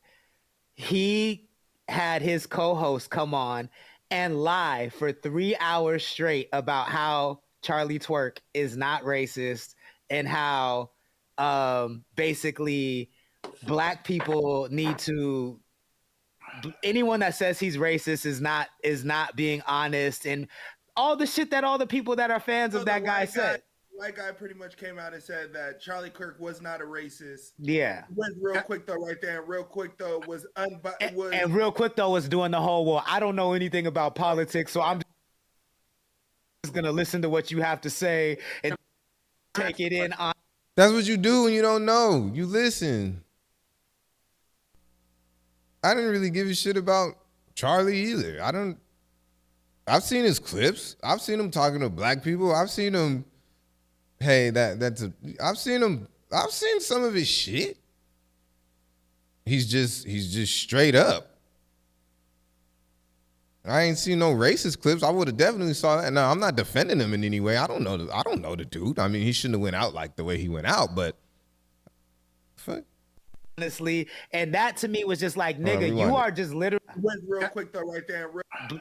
He had his co-host come on and lie for 3 hours straight about how Charlie Twerk is not racist and how basically black people need to. Anyone that says he's racist is not being honest. And all the shit that all the people that are fans of that guy said. White guy pretty much came out and said that Charlie Kirk was not a racist. Yeah. Went real quick though, right there. Real quick though was and real quick though was doing the whole well. I don't know anything about politics, so I'm just gonna listen to what you have to say and take it in. That's what you do when you don't know. You listen. I didn't really give a shit about Charlie either. I've seen his clips. I've seen him talking to black people. I've seen him. Hey, I've seen some of his shit. He's just straight up. I ain't seen no racist clips. I would have definitely saw that. No, I'm not defending him in any way. I don't know the dude. I mean, he shouldn't have went out like the way he went out, but fuck. Honestly, and that to me was just like, nigga, you are just literally went real quick though, right there.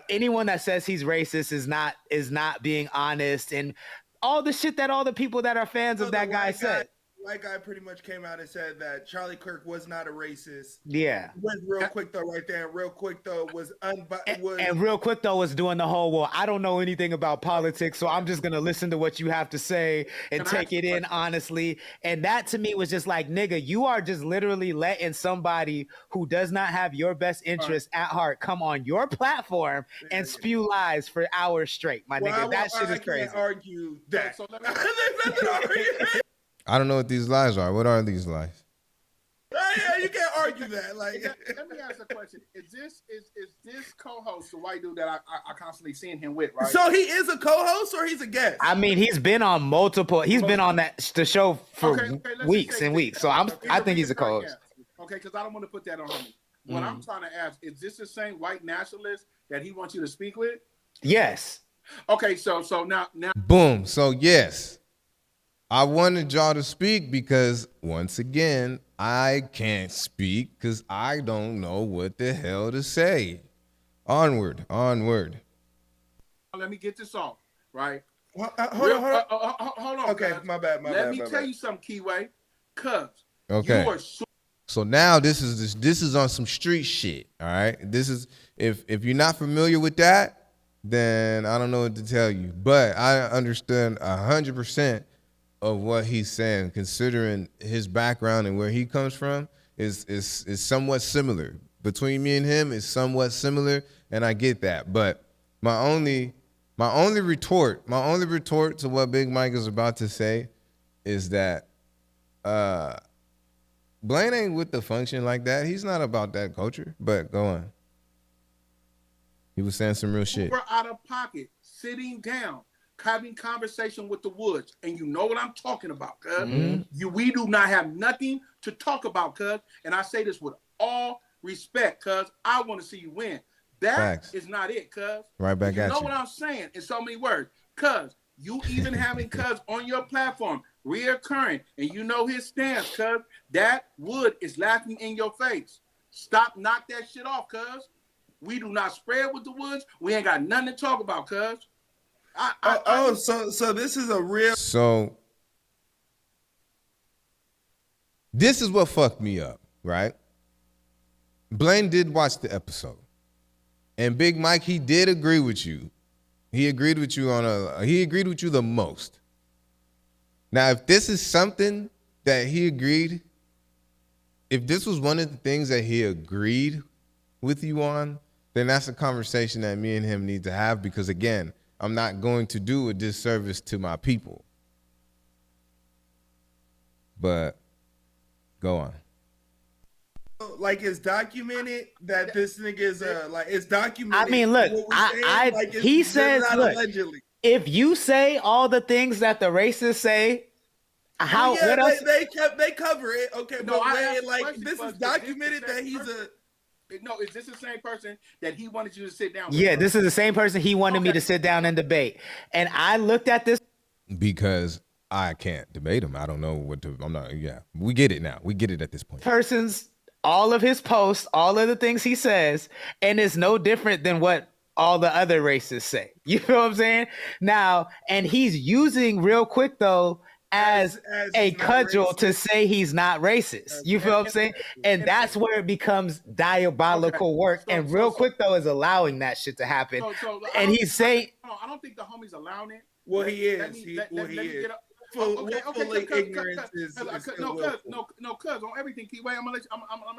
Anyone that says he's racist is not being honest, and all the shit that all the people that are fans of that guy said. White guy pretty much came out and said that Charlie Kirk was not a racist. Yeah. Went real quick though, right there. Real quick though was and real quick though was doing the whole well. I don't know anything about politics, so I'm just gonna listen to what you have to say and take it in honestly. And that to me was just like, nigga, you are just literally letting somebody who does not have your best interest at heart come on your platform and spew lies for hours straight, my nigga. That shit is crazy. I can't argue that. So let me I don't know what these lies are. What are these lies? Yeah, you can't argue that. Like, let me ask a question: Is this co-host the white dude that I constantly seeing him with? Right. So he is a co-host or he's a guest? I mean, he's been on multiple. He's been on the show for weeks and weeks. So I think he's a co-host. Okay, because I don't want to put that on him. What I'm trying to ask is this the same white nationalist that he wants you to speak with? Yes. Okay, so now boom. So yes. I wanted y'all to speak because, once again, I can't speak because I don't know what the hell to say. Onward. Let me get this off, right? Hold on. Okay, cuz. my bad. Let me tell you something, Keyway. Cuz okay. You are so now this is on some street shit. All right. This is if you're not familiar with that, then I don't know what to tell you. But I understand 100%. Of what he's saying, considering his background and where he comes from, is somewhat similar. Between me and him is somewhat similar, and I get that. But my only retort to what Big Mike is about to say is that Blaine ain't with the function like that. He's not about that culture. But go on. He was saying some real shit. We're out of pocket, sitting down, having conversation with the Woods, and you know what I'm talking about, cuz. Mm-hmm. We do not have nothing to talk about, cuz. And I say this with all respect, cuz. I want to see you win. That Facts. Is not it, cuz. Right back at you. You know what I'm saying in so many words, cuz. You even having cuz on your platform, reoccurring, and you know his stance, cuz. That Wood is laughing in your face. Stop, knock that shit off, cuz. We do not spread with the Woods. We ain't got nothing to talk about, cuz. So this is a real. So this is what fucked me up, right? Blaine did watch the episode, and Big Mike, he did agree with you. He agreed with you the most. Now, if this is something that he agreed, if this was one of the things that he agreed with you on, then that's a conversation that me and him need to have, because again, I'm not going to do a disservice to my people. But go on. Like, it's documented that this nigga is it's documented. I mean, look, he says, look, allegedly. If you say all the things that the racists say, how? Yeah, what else? They cover it. Okay, no, but this is documented that he's a. No, is this the same person that he wanted you to sit down with? Yeah, this is the same person he wanted me to sit down and debate. And I looked at this because I can't debate him. I don't know what to. I'm not. Yeah, we get it now. We get it at this point. All of his posts, all of the things he says, and it's no different than what all the other racists say. You know what I'm saying? Now, and he's using Realquicctho as a he's not cudgel racist. to say he's not racist. You feel what I'm saying? And that's where it becomes diabolical work. So- And so- Real so- Quick though is allowing that shit to happen. So And he's saying, I don't think the homie's allowing it. Well, he is. Let me He is. get up. Fully ignorance is No, cuz on everything. Wait, I'm gonna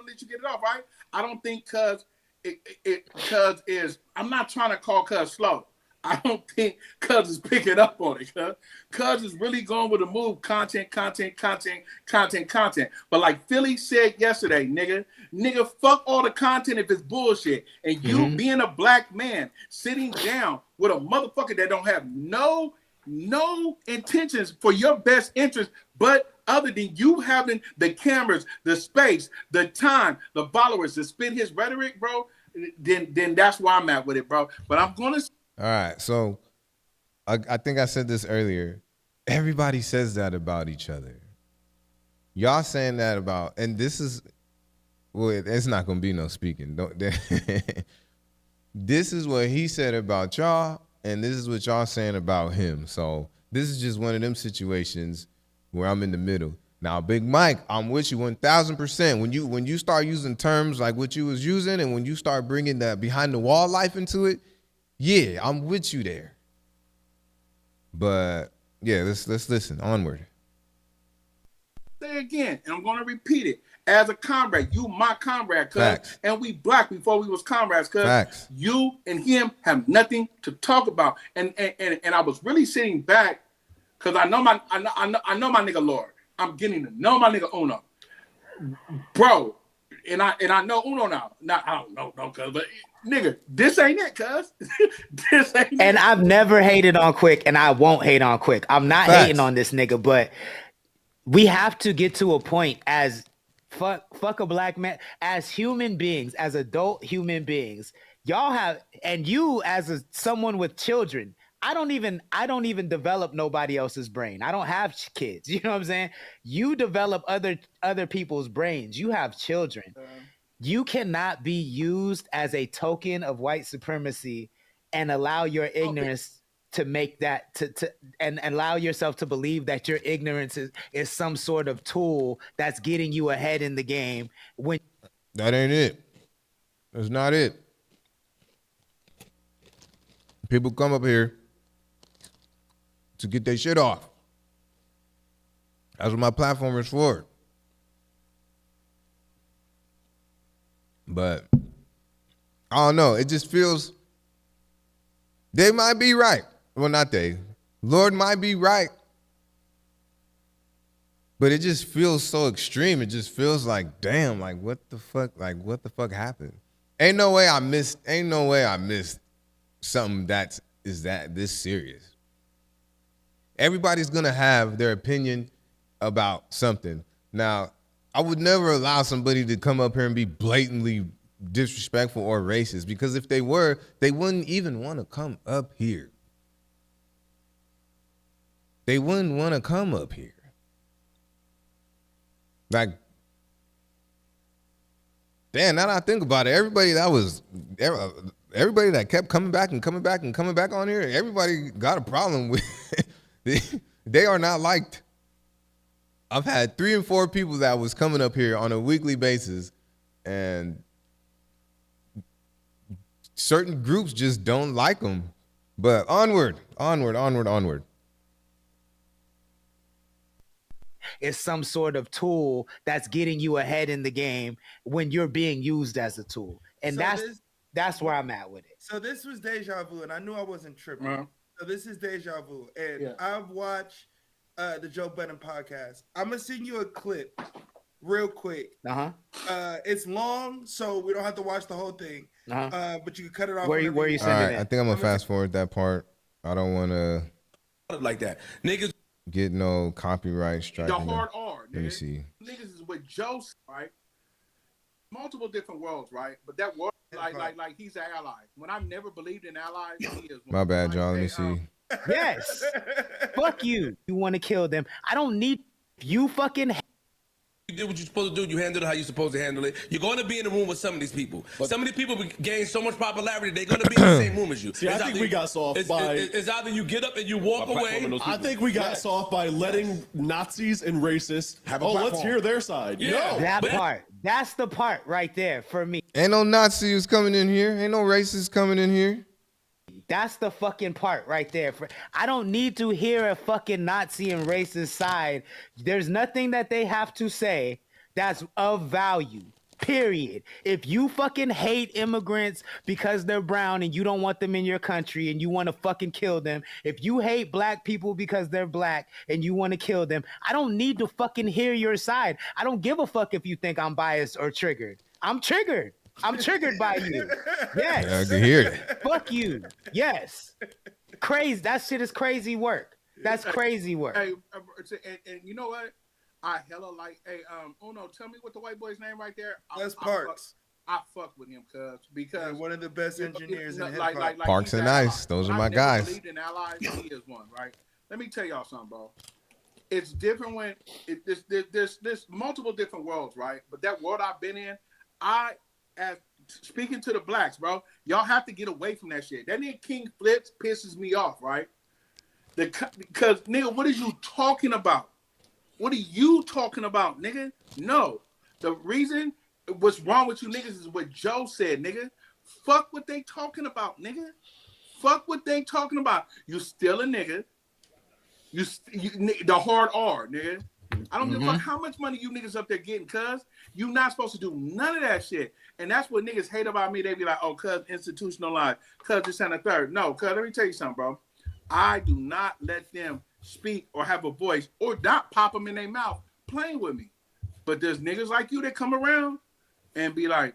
let you get it off, right? I don't think cuz cuz is. I'm not trying to call cuz slow. I don't think cuz is picking up on it. Cuz is really going with the move. Content. But like Philly said yesterday, nigga, fuck all the content if it's bullshit. And you being a black man sitting down with a motherfucker that don't have no intentions for your best interest, but other than you having the cameras, the space, the time, the followers to spit his rhetoric, bro, then that's where I'm at with it, bro. But I'm gonna. All right, so I think I said this earlier. Everybody says that about each other. Y'all saying that about, and this is, well, it's not gonna be no speaking. This is what he said about y'all, and this is what y'all saying about him. So this is just one of them situations where I'm in the middle. Now, Big Mike, I'm with you 1,000%. When you start using terms like what you was using, and when you start bringing that behind the wall life into it, yeah, I'm with you there. But yeah, let's listen. Onward. Say again, and I'm gonna repeat it. As a comrade, you my comrade, cuz, and we black before we was comrades, cuz. You and him have nothing to talk about. And I was really sitting back, cause I know my nigga Lord. I'm getting to know my nigga Uno, bro. And I know Uno now. I don't know, no, cuz, but nigga, this ain't it, cuz. This ain't it. and I've never hated on Quick, and I won't hate on Quick. I'm not hating on this nigga, but we have to get to a point as fuck a black man, as human beings, as adult human beings. Y'all have, and you as someone with children, I don't even develop nobody else's brain. I don't have kids. You know what I'm saying? You develop other people's brains. You have children. You cannot be used as a token of white supremacy and allow your ignorance to make that and allow yourself to believe that your ignorance is some sort of tool that's getting you ahead in the game. When that ain't it. That's not it. People come up here to get their shit off. That's what my platform is for. But I don't know. It just feels they might be right. Well, not they. Lord might be right. But it just feels so extreme. It just feels like, damn, like what the fuck happened? Ain't no way I missed something that is this serious. Everybody's gonna have their opinion about something. Now, I would never allow somebody to come up here and be blatantly disrespectful or racist, because if they were, they wouldn't even want to come up here. They wouldn't want to come up here. Like, damn, now that I think about it, everybody that kept coming back on here, everybody got a problem with they are not liked. I've had 3 and 4 people that was coming up here on a weekly basis, and certain groups just don't like them. But onward. It's some sort of tool that's getting you ahead in the game when you're being used as a tool. And So that's where I'm at with it. So this was deja vu, and I knew I wasn't tripping. Uh-huh. So this is deja vu, and I've watched the Joe Budden podcast. I'm gonna send you a clip real quick. It's long, so we don't have to watch the whole thing. But you can cut it off. Where you sending it? I think I'm gonna fast forward that part. I don't want to like that. Niggas get no copyright strike. The hard R. Let me see. Niggas is with Joe, right? Multiple different worlds, right? But that world, like he's an ally. When I've never believed in allies, he is. My bad, y'all. Let me see. Yes. Fuck you. You want to kill them. I don't need you fucking. You did what you're supposed to do. You handled it how you're supposed to handle it. You're going to be in the room with some of these people. Some of these people gain so much popularity, they're going to be in the same room as you. See, I think we got soft by... It's either you get up and you walk away. I think we got soft by letting Nazis and racists let's hear their side. Yeah. That part. That's the part right there for me. Ain't no Nazis coming in here. Ain't no racists coming in here. That's the fucking part right there. I don't need to hear a fucking Nazi and racist side. There's nothing that they have to say that's of value. Period. If you fucking hate immigrants because they're brown and you don't want them in your country and you want to fucking kill them, if you hate black people because they're black and you want to kill them, I don't need to fucking hear your side. I don't give a fuck if you think I'm biased or triggered. I'm triggered. I'm triggered by you. Yes. I can hear that. Fuck you. Yes. Crazy. That shit is crazy work. That's crazy work. Hey, and you know what? I hella like. Hey, Uno, tell me what the white boy's name right there. Les Parks. I fuck with him, because one of the best engineers in hip like, hop. Parks and Ice. Those are my guys. Believed in allies. He is one, right? Let me tell y'all something, bro. It's different when there's multiple different worlds, right? But that world I've been in, as speaking to the blacks, bro, y'all have to get away from that shit. That nigga King Flips pisses me off, right? Because nigga, what are you talking about? What are you talking about, nigga? No, the reason what's wrong with you niggas is what Joe said, nigga. Fuck what they talking about, nigga. Fuck what they talking about. You still a nigga. You the hard R, nigga. I don't give a fuck how much money you niggas up there getting, cuz you not supposed to do none of that shit. And that's what niggas hate about me. They be like, oh, cuz institutionalized, cuz this and the third. No, cuz let me tell you something, bro. I do not let them speak or have a voice or not pop them in their mouth playing with me. But there's niggas like you that come around and be like,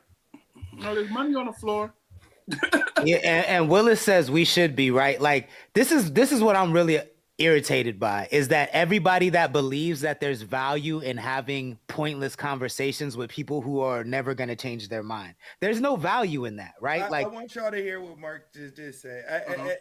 no, there's money on the floor. Yeah, and Willis says we should be, right? Like this is what I'm really irritated by, is that everybody that believes that there's value in having pointless conversations with people who are never going to change their mind. There's no value in that, right? I want y'all to hear what Mark just did say.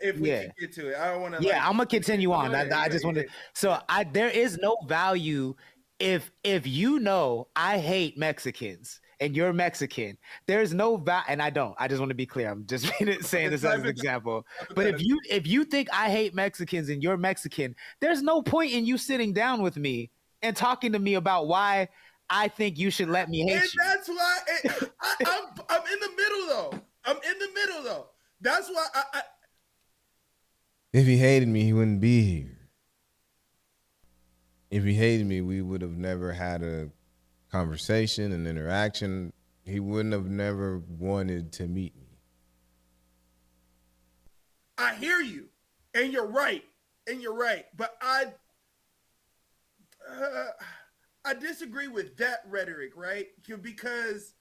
If we can get to it, I don't want to. Yeah, I'm gonna continue on. I just want to. So there is no value if you know I hate Mexicans and you're Mexican. There's no value, and I don't. I just want to be clear. I'm just saying this as an example. But if you think I hate Mexicans and you're Mexican, there's no point in you sitting down with me and talking to me about why I think you should let me hate you. And that's why I'm in the middle though. I'm in the middle though. That's why If he hated me, he wouldn't be here. If he hated me, we would have never had a conversation and interaction. He wouldn't have never wanted to meet me. I hear you, and you're right, but I disagree with that rhetoric, right? Because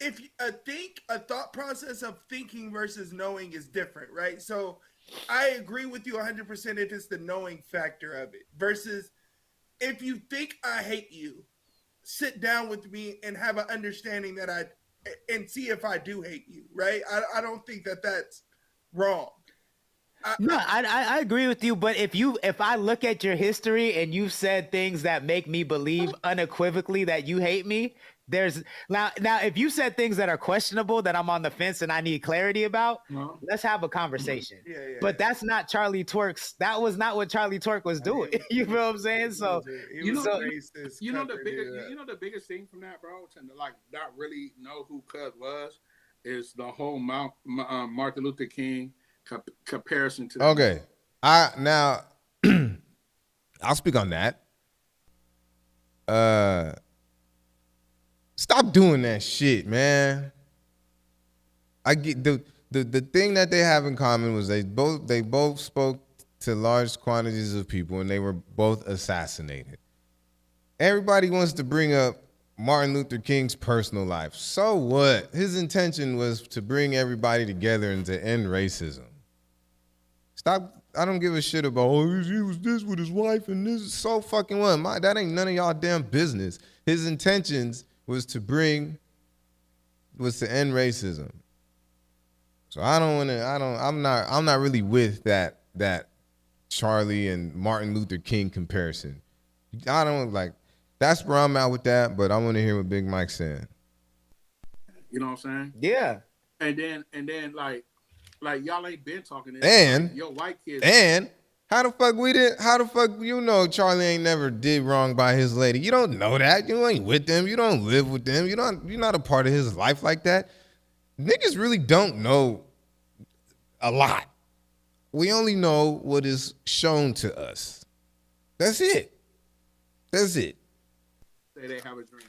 if a thought process of thinking versus knowing is different, right? So I agree with you 100% if it's the knowing factor of it versus if you think I hate you, sit down with me and have an understanding that and see if I do hate you, right? I don't think that that's wrong. I agree with you, but if I look at your history and you've said things that make me believe unequivocally that you hate me, there's now if you said things that are questionable that I'm on the fence and I need clarity about, let's have a conversation. But that's not Charlie Twerk's. That was not what Charlie Twerk was doing. You know what I'm saying? So you know the biggest thing from that, bro, to like not really know who Cuz was, is the whole Martin Luther King comparison to. Okay, I'll speak on that. Stop doing that shit, man. I get the thing that they have in common was they both spoke to large quantities of people and they were both assassinated. Everybody wants to bring up Martin Luther King's personal life. So what? His intention was to bring everybody together and to end racism. Stop. I don't give a shit about, he was this with his wife and this is so fucking what. That ain't none of y'all damn business. His intentions was to end racism. So I'm not really with that Charlie and Martin Luther King comparison. I don't like, That's where I'm at with that, but I want to hear what Big Mike's saying. But I want to hear what Big Mike's saying. You know what I'm saying? Yeah. And then like y'all ain't been talking this. And like, your white kids. And how the fuck you know Charlie ain't never did wrong by his lady? You don't know that. You ain't with them. You don't live with them. You're not a part of his life like that. Niggas really don't know a lot. We only know what is shown to us. That's it. Say they have a dream.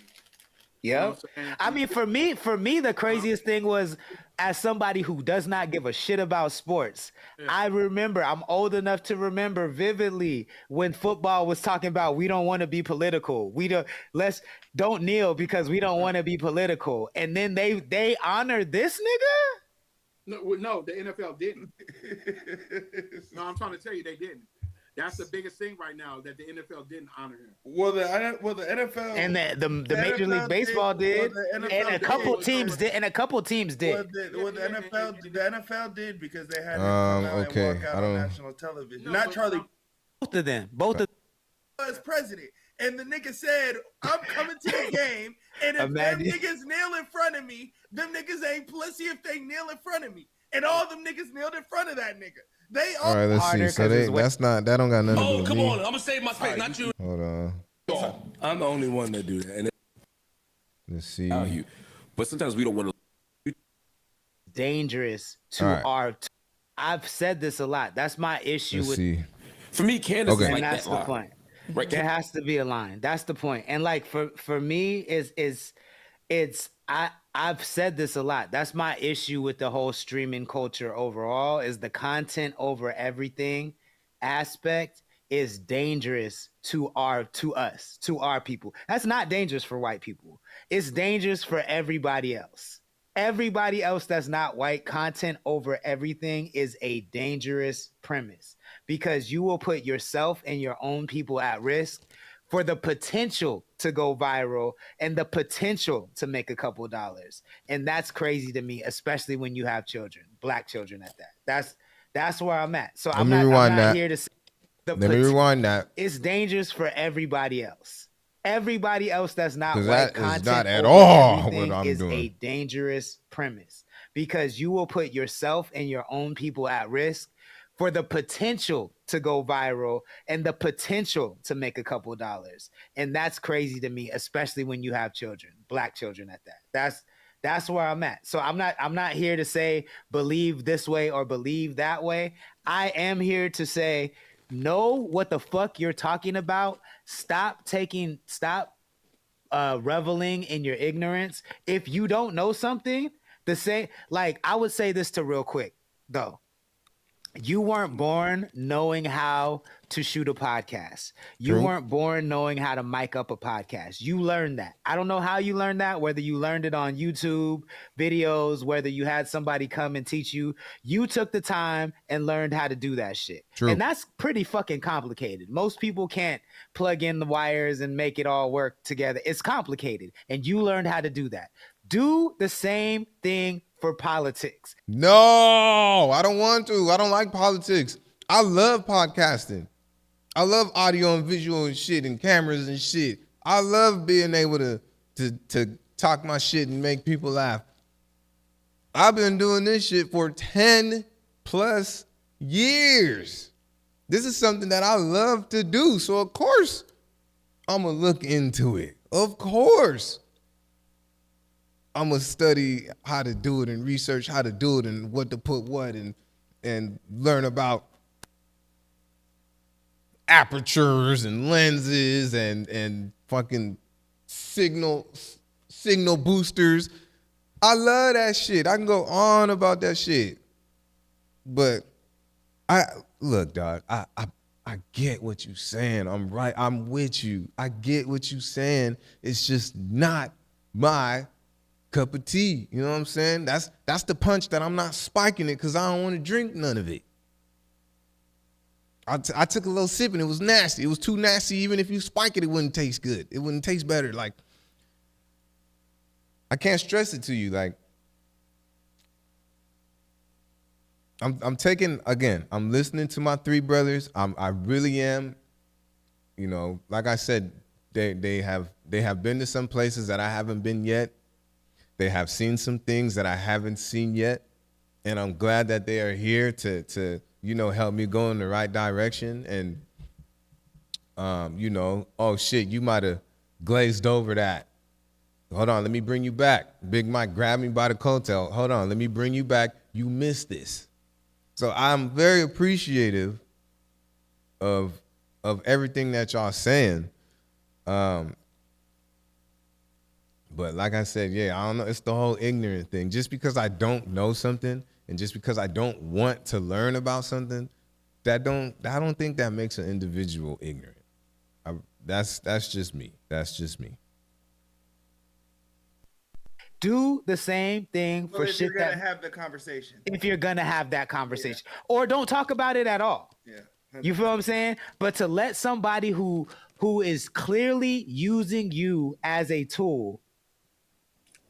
Yeah. I mean, for me, the craziest thing was, as somebody who does not give a shit about sports, I remember, I'm old enough to remember vividly when football was talking about, we don't want to be political. Don't kneel because we don't want to be political. And then they honored this nigga? No, the NFL didn't. No, I'm trying to tell you, they didn't. That's the biggest thing right now, that the NFL didn't honor him. Well, the NFL and the Major League Baseball did, and a couple teams did, the NFL did because they had to come out and walk out on national television. No, Not Charlie. Both of them. Was president, and the nigga said, "I'm coming to the game, and if them niggas kneel in front of me, them niggas ain't pussy if they kneel in front of me." And all them niggas kneeled in front of that nigga. They all right, let's see. So that don't got nothing to do with come me. on. I'm gonna save my space, not you. Hold on. I'm the only one that do that. And Let's see. But sometimes we don't want to. Dangerous to I've said this a lot. That's my issue Let's with. See. For me, Candace is like that's that. the point. Right? There has to be a line. That's the point. And like for me, I've said this a lot. That's my issue with the whole streaming culture overall, is the content over everything aspect is dangerous to us, to our people. That's not dangerous for white people. It's dangerous for everybody else. Everybody else that's not white, content over everything is a dangerous premise, because you will put yourself and your own people at risk for the potential to go viral and the potential to make a couple dollars. And that's crazy to me, especially when you have children, black children at that. That's where I'm at. So I'm not here to say Let me rewind that. It's dangerous for everybody else. Everybody else that's not white, that content is not at over all everything what I'm is doing. a dangerous premise, because you will put yourself and your own people at risk for the potential to go viral and the potential to make a couple dollars. And that's crazy to me, especially when you have children, black children at that. That's where I'm at. So I'm not here to say believe this way or believe that way. I am here to say, know what the fuck you're talking about. Stop reveling in your ignorance. If you don't know something, I would say this to Real Quick though. You weren't born knowing how to shoot a podcast. You weren't born knowing how to mic up a podcast. You learned that. I don't know how you learned that, whether you learned it on YouTube videos, whether you had somebody come and teach you. You took the time and learned how to do that shit. True. And that's pretty fucking complicated. Most people can't plug in the wires and make it all work together. It's complicated. And you learned how to do that. Do the same thing for politics. No, I don't want to. I don't like politics. I love podcasting. I love audio and visual and shit and cameras and shit. I love being able to talk my shit and make people laugh. I've been doing this shit for 10 plus years. This is something that I love to do. So of course I'm going to look into it. Of course. I'm going to study how to do it and research how to do it and what to put what and learn about apertures and lenses and fucking signal boosters. I love that shit. I can go on about that shit. But look, dog, I get what you're saying. I'm right. I'm with you. I get what you're saying. It's just not my cup of tea. You know what I'm saying? That's the punch that I'm not spiking it because I don't want to drink none of it. I took a little sip and it was nasty. It was too nasty. Even if you spike it, it wouldn't taste good. It wouldn't taste better. Like, I can't stress it to you. Like, I'm taking, again, I'm listening to my three brothers. I really am. You know, like I said, They have been to some places that I haven't been yet. They have seen some things that I haven't seen yet. And I'm glad that they are here to help me go in the right direction. And, oh shit, you might have glazed over that. Hold on, let me bring you back. Big Mike grabbed me by the coattail. Hold on, let me bring you back. You missed this. So I'm very appreciative of everything that y'all saying. But like I said, yeah, I don't know. It's the whole ignorant thing. Just because I don't know something and just because I don't want to learn about something, I don't think that makes an individual ignorant. That's just me. That's just me. Do the same thing for if shit you're gonna that have the conversation. if you're gonna have that conversation, or don't talk about it at all. Yeah. You feel what I'm saying? But to let somebody who is clearly using you as a tool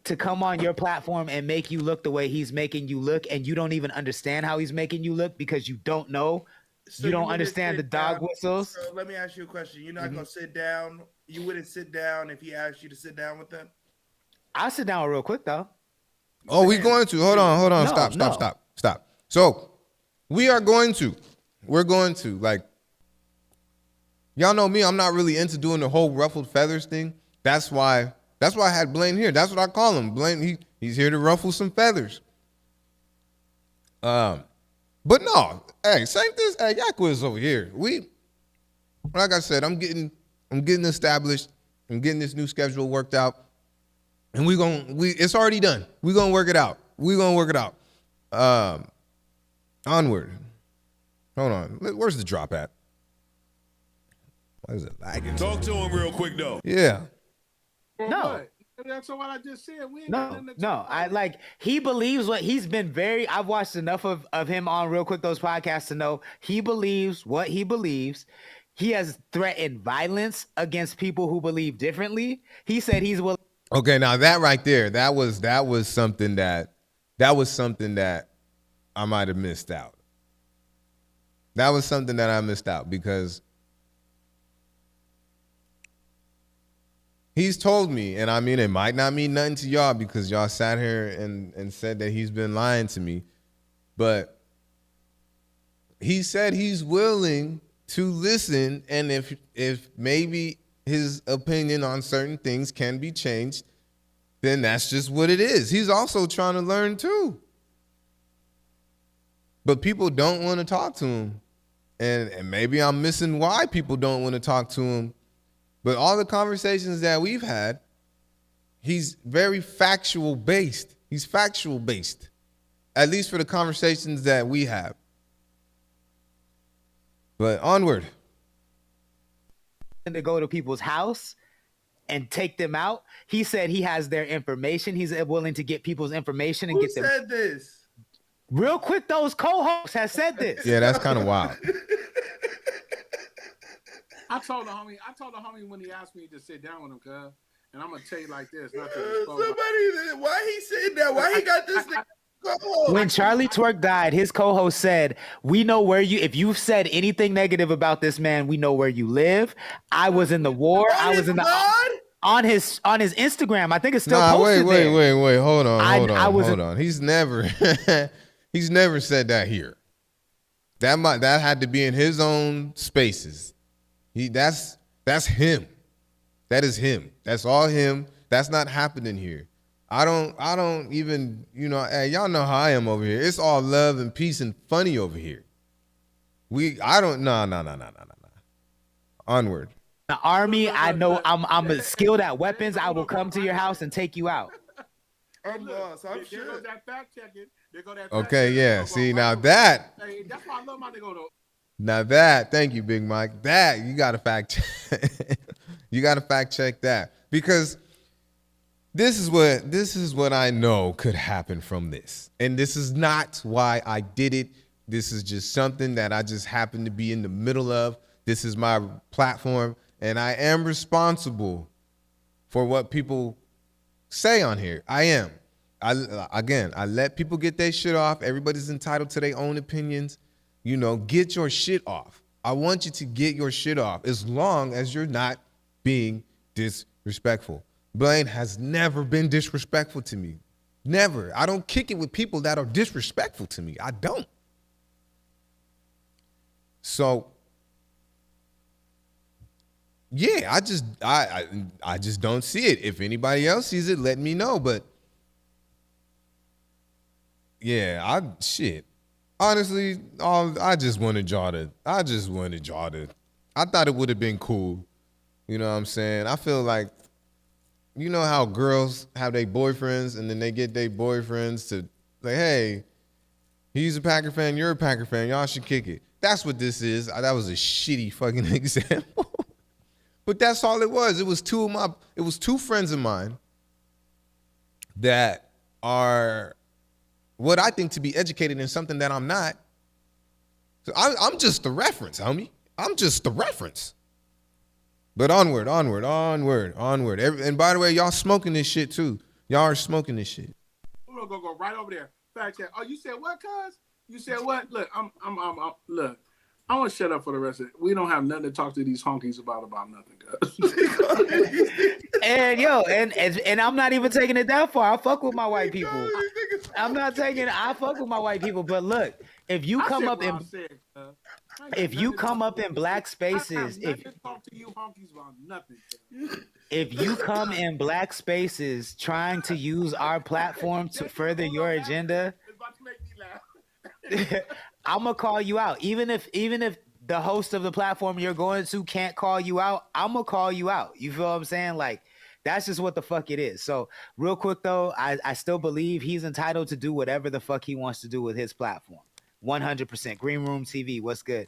to come on your platform and make you look the way he's making you look, and you don't even understand how he's making you look because you don't know, So you don't wouldn't understand the sit dog down- whistles. So let me ask you a question. You're not gonna sit down. You wouldn't sit down if he asked you to sit down with them. I'll sit down real quick though. Oh, we going to. Hold on. No, Stop. So we're going to, like, y'all know me, I'm not really into doing the whole ruffled feathers thing. That's why I had Blaine here. That's what I call him. Blaine, he's here to ruffle some feathers. But no, hey, same thing. Hey, Yakwa is over here. Like I said, I'm getting established. I'm getting this new schedule worked out. And it's already done. We're gonna work it out. Onward. Hold on. Where's the drop at? Why is it lagging? Talk to him real quick, though. Yeah. Well, No. what? That's what I just said. We ain't got No, nothing to no. talk about. He believes what he's been I've watched enough of him on Realquicctho's podcast to know he believes what he believes. He has threatened violence against people who believe differently. He said he's willing. Okay, now that right there, that was something that I might have missed out. That was something that I missed out because he's told me, and I mean, it might not mean nothing to y'all because y'all sat here and said that he's been lying to me, but he said he's willing to listen, and if maybe his opinion on certain things can be changed, then that's just what it is. He's also trying to learn too. But people don't want to talk to him. And maybe I'm missing why people don't want to talk to him. But all the conversations that we've had, he's very factual based. He's factual based, at least for the conversations that we have. But onward. To go to people's house and take them out. He said he has their information. He's willing to get people's information and Who get them. said this? Realquicctho's co-host has said this. Yeah, that's kind of wild. I told the homie when he asked me to sit down with him, cuz, and I'm gonna tell you like this, not to expose Somebody, why he said that? Why he got this thing? When Charlie Twerk died, his co-host said, "We know where if you've said anything negative about this man, we know where you live. I was in the war. I was in the on his Instagram. I think it's still posted there. Wait. Hold on. He's never he's never said that here. That had to be in his own spaces. That's him. That is him. That's all him. That's not happening here. I don't even, hey, y'all know how I am over here. It's all love and peace and funny over here. No. Onward. The army, I know I'm skilled at weapons. I will come to your house and take you out. I'm lost. I'm There sure. goes that fact checking. There go that fact Okay, checking. yeah. See, now that. Hey, that's why I love my nigga though. Now that, thank you, Big Mike. That you got to fact check. You got to fact check that because this is what I know could happen from this, and this is not why I did it. This is just something that I just happen to be in the middle of. This is my platform, and I am responsible for what people say on here. I am. I let people get their shit off. Everybody's entitled to their own opinions. Get your shit off. I want you to get your shit off as long as you're not being disrespectful. Blaine has never been disrespectful to me. Never. I don't kick it with people that are disrespectful to me. I don't. So, yeah, I just don't see it. If anybody else sees it, let me know. But yeah, honestly, I just wanted y'all to. I thought it would have been cool. You know what I'm saying? I feel like, you know how girls have their boyfriends and then they get their boyfriends to like, hey, he's a Packer fan, you're a Packer fan, y'all should kick it. That's what this is. That was a shitty fucking example. But that's all it was. It was two friends of mine that are what I think to be educated in something that I'm not. So I'm just the reference, homie. I'm just the reference. But onward. And by the way, y'all smoking this shit too. Y'all are smoking this shit. We're gonna go right over there. Fact check. Oh, you said what, cuz? You said what? Look, look. I want to shut up for the rest of it. We don't have nothing to talk to these honkies about nothing, cuz. And yo, and I'm not even taking it that far. I fuck with my white people. I fuck with my white people. But look, if you come up in black spaces, talk to you honkies about nothing. If you come in black spaces trying to use our platform to further your agenda, it's about to make me laugh. I'm gonna call you out. Even if the host of the platform you're going to can't call you out, I'm gonna call you out. You feel what I'm saying? Like, that's just what the fuck it is. So real quick though, I still believe he's entitled to do whatever the fuck he wants to do with his platform. 100%. Green Room TV, what's good?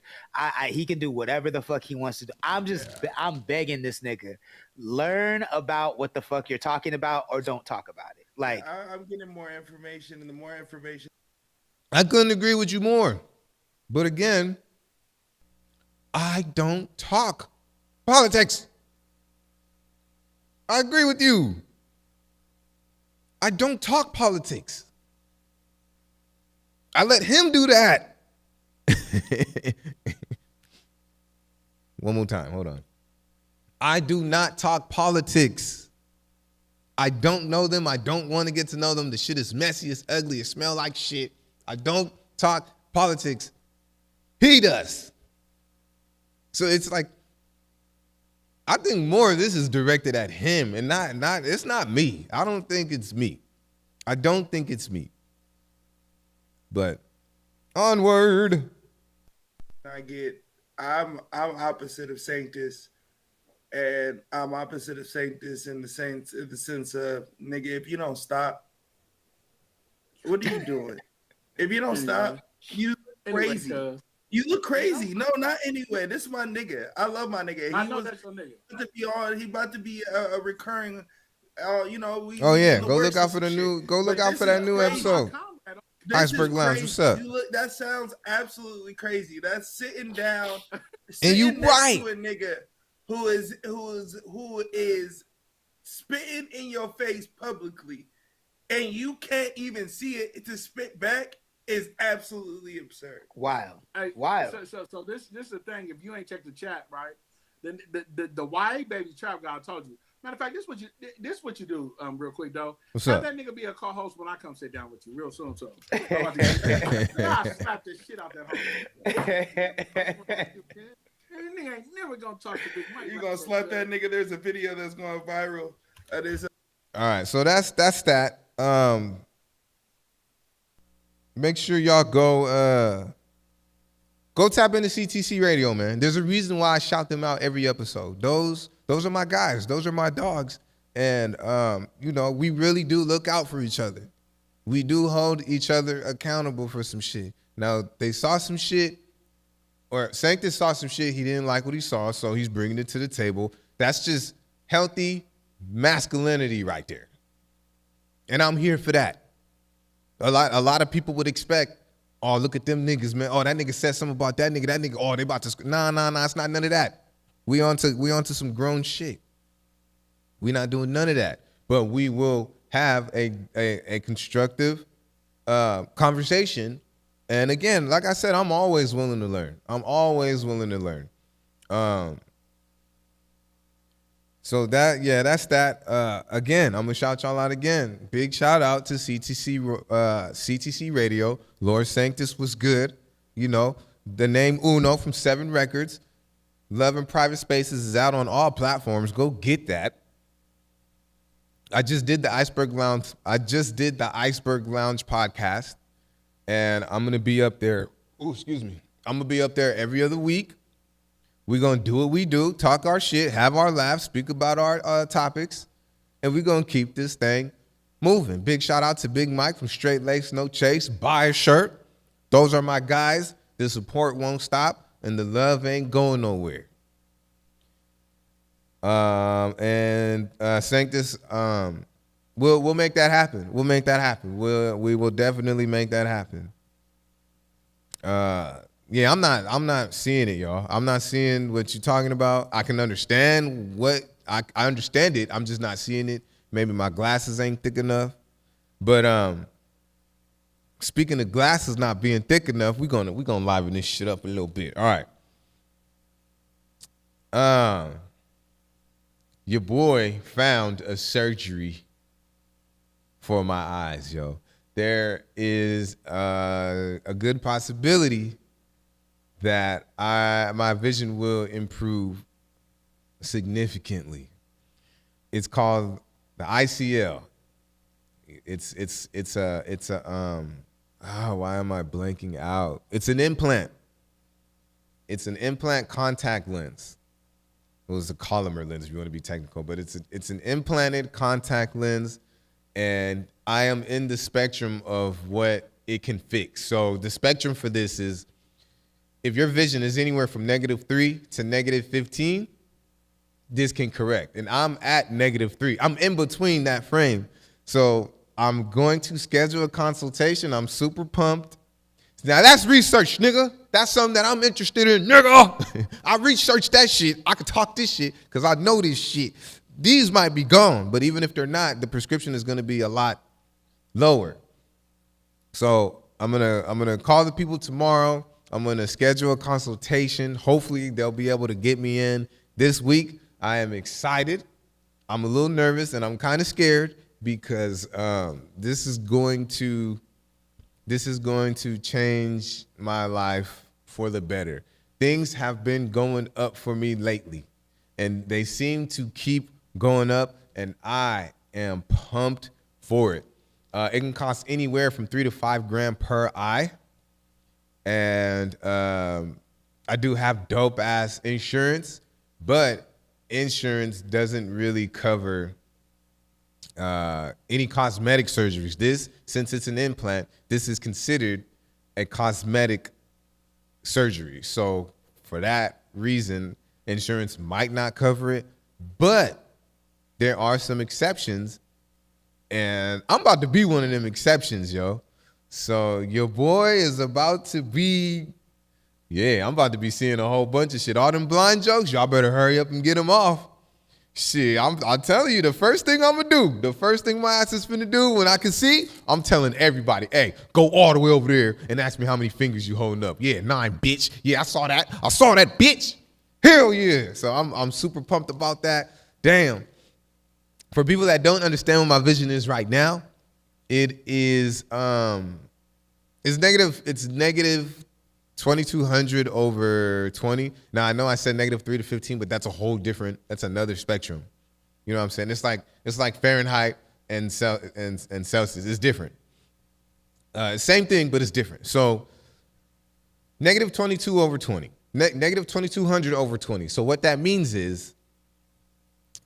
He can do whatever the fuck he wants to do. I'm begging this nigga, learn about what the fuck you're talking about or don't talk about it. Like, I'm getting more information, and the more information, I couldn't agree with you more. But again, I don't talk politics. I agree with you. I don't talk politics. I let him do that. One more time. Hold on. I do not talk politics. I don't know them. I don't want to get to know them. The shit is messy. It's ugly. It smells like shit. I don't talk politics. He does. So it's like, I think more of this is directed at him and not it's not me. I don't think it's me. But onward. I'm opposite of Sanctus, and I'm opposite of Sanctus in the sense of, nigga, if you don't stop, what are you doing? If you don't stop, you look crazy. You look crazy. No, not anyway. This is my nigga. I love my nigga. I know that's your nigga. He about to be a recurring. Go look out for that new episode. Iceberg Lounge. What's up? That sounds absolutely crazy. That's sitting down, and you right to a nigga who is spitting in your face publicly, and you can't even see it to spit back is absolutely absurd. Wild. Hey, Wild. So this is the thing. If you ain't checked the chat, right? Then the YA baby trap guy told you. Matter of fact, this what you do, real quick though. What's Have up? that nigga be a co-host when I come sit down with you real soon. So I slap this shit out that hole. Nigga ain't never gonna talk to Big Mike. You gonna slap that nigga? There's a video that's going viral. All right, so that's that. Make sure y'all go tap into CTC Radio, man. There's a reason why I shout them out every episode. Those are my guys. Those are my dogs. And, we really do look out for each other. We do hold each other accountable for some shit. Now, they saw some shit, or Sanctus saw some shit. He didn't like what he saw, so he's bringing it to the table. That's just healthy masculinity right there. And I'm here for that. A lot of people would expect, oh, look at them niggas, man. Oh, that nigga said something about that nigga. Oh, they about to... Nah, it's not none of that. We on to some grown shit. We not doing none of that. But we will have a constructive conversation. And again, like I said, I'm always willing to learn. So that's that. Again, I'm gonna shout y'all out again. Big shout out to CTC Radio. Lord Sanctus was good. You know, the name Uno from 7 Records. Love and Private Spaces is out on all platforms. Go get that. I just did the Iceberg Lounge podcast, and I'm gonna be up there. Oh, excuse me. I'm gonna be up there every other week. We're going to do what we do, talk our shit, have our laughs, speak about our topics, and we're going to keep this thing moving. Big shout out to Big Mike from Straight Lace No Chase. Buy a shirt. Those are my guys. The support won't stop, and the love ain't going nowhere. Sanctus, we'll make that happen. We'll make that happen. We will definitely make that happen. Yeah, I'm not seeing it, y'all. I'm not seeing what you're talking about. I can understand what I understand it. I'm just not seeing it. Maybe my glasses ain't thick enough. But speaking of glasses not being thick enough, we're gonna liven this shit up a little bit. All right. Your boy found a surgery for my eyes, yo. There is a good possibility that my vision will improve significantly. It's called the ICL. Why am I blanking out? It's an implant. It's an implant contact lens. Well, it's a Collamer lens if you want to be technical, but it's an implanted contact lens, and I am in the spectrum of what it can fix. So the spectrum for this is, if your vision is anywhere from -3 to -15, this can correct. And I'm at -3. I'm in between that frame. So I'm going to schedule a consultation. I'm super pumped. Now that's research, nigga. That's something that I'm interested in, nigga. I researched that shit. I could talk this shit because I know this shit. These might be gone, but even if they're not, the prescription is going to be a lot lower. So I'm gonna call the people tomorrow. I'm going to schedule a consultation. Hopefully, they'll be able to get me in this week. I am excited. I'm a little nervous, and I'm kind of scared because this is going to change my life for the better. Things have been going up for me lately, and they seem to keep going up, and I am pumped for it. It can cost anywhere from $3 to $5 grand per eye. And I do have dope ass insurance, but insurance doesn't really cover any cosmetic surgeries. Since it's an implant, this is considered a cosmetic surgery. So for that reason, insurance might not cover it, but there are some exceptions, and I'm about to be one of them exceptions, yo. So your boy is about to be, I'm about to be seeing a whole bunch of shit. All them blind jokes, y'all better hurry up and get them off. Shit, I'm telling you, the first thing I'm gonna do, the first thing my ass is finna do when I can see, I'm telling everybody, hey, go all the way over there and ask me how many fingers you holding up. Yeah, 9, bitch. Yeah, I saw that, bitch. Hell yeah. So I'm super pumped about that. Damn. For people that don't understand what my vision is right now, it is it's negative 2200 over 20. Now I know I said -3 to 15, but that's that's another spectrum. You know what I'm saying? It's like Fahrenheit and Celsius. It's different. Same thing, but it's different. So -22 over 20. Negative 2200 over 20. So what that means is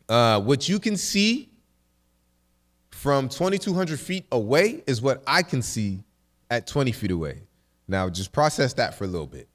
what you can see from 2,200 feet away is what I can see at 20 feet away. Now, just process that for a little bit.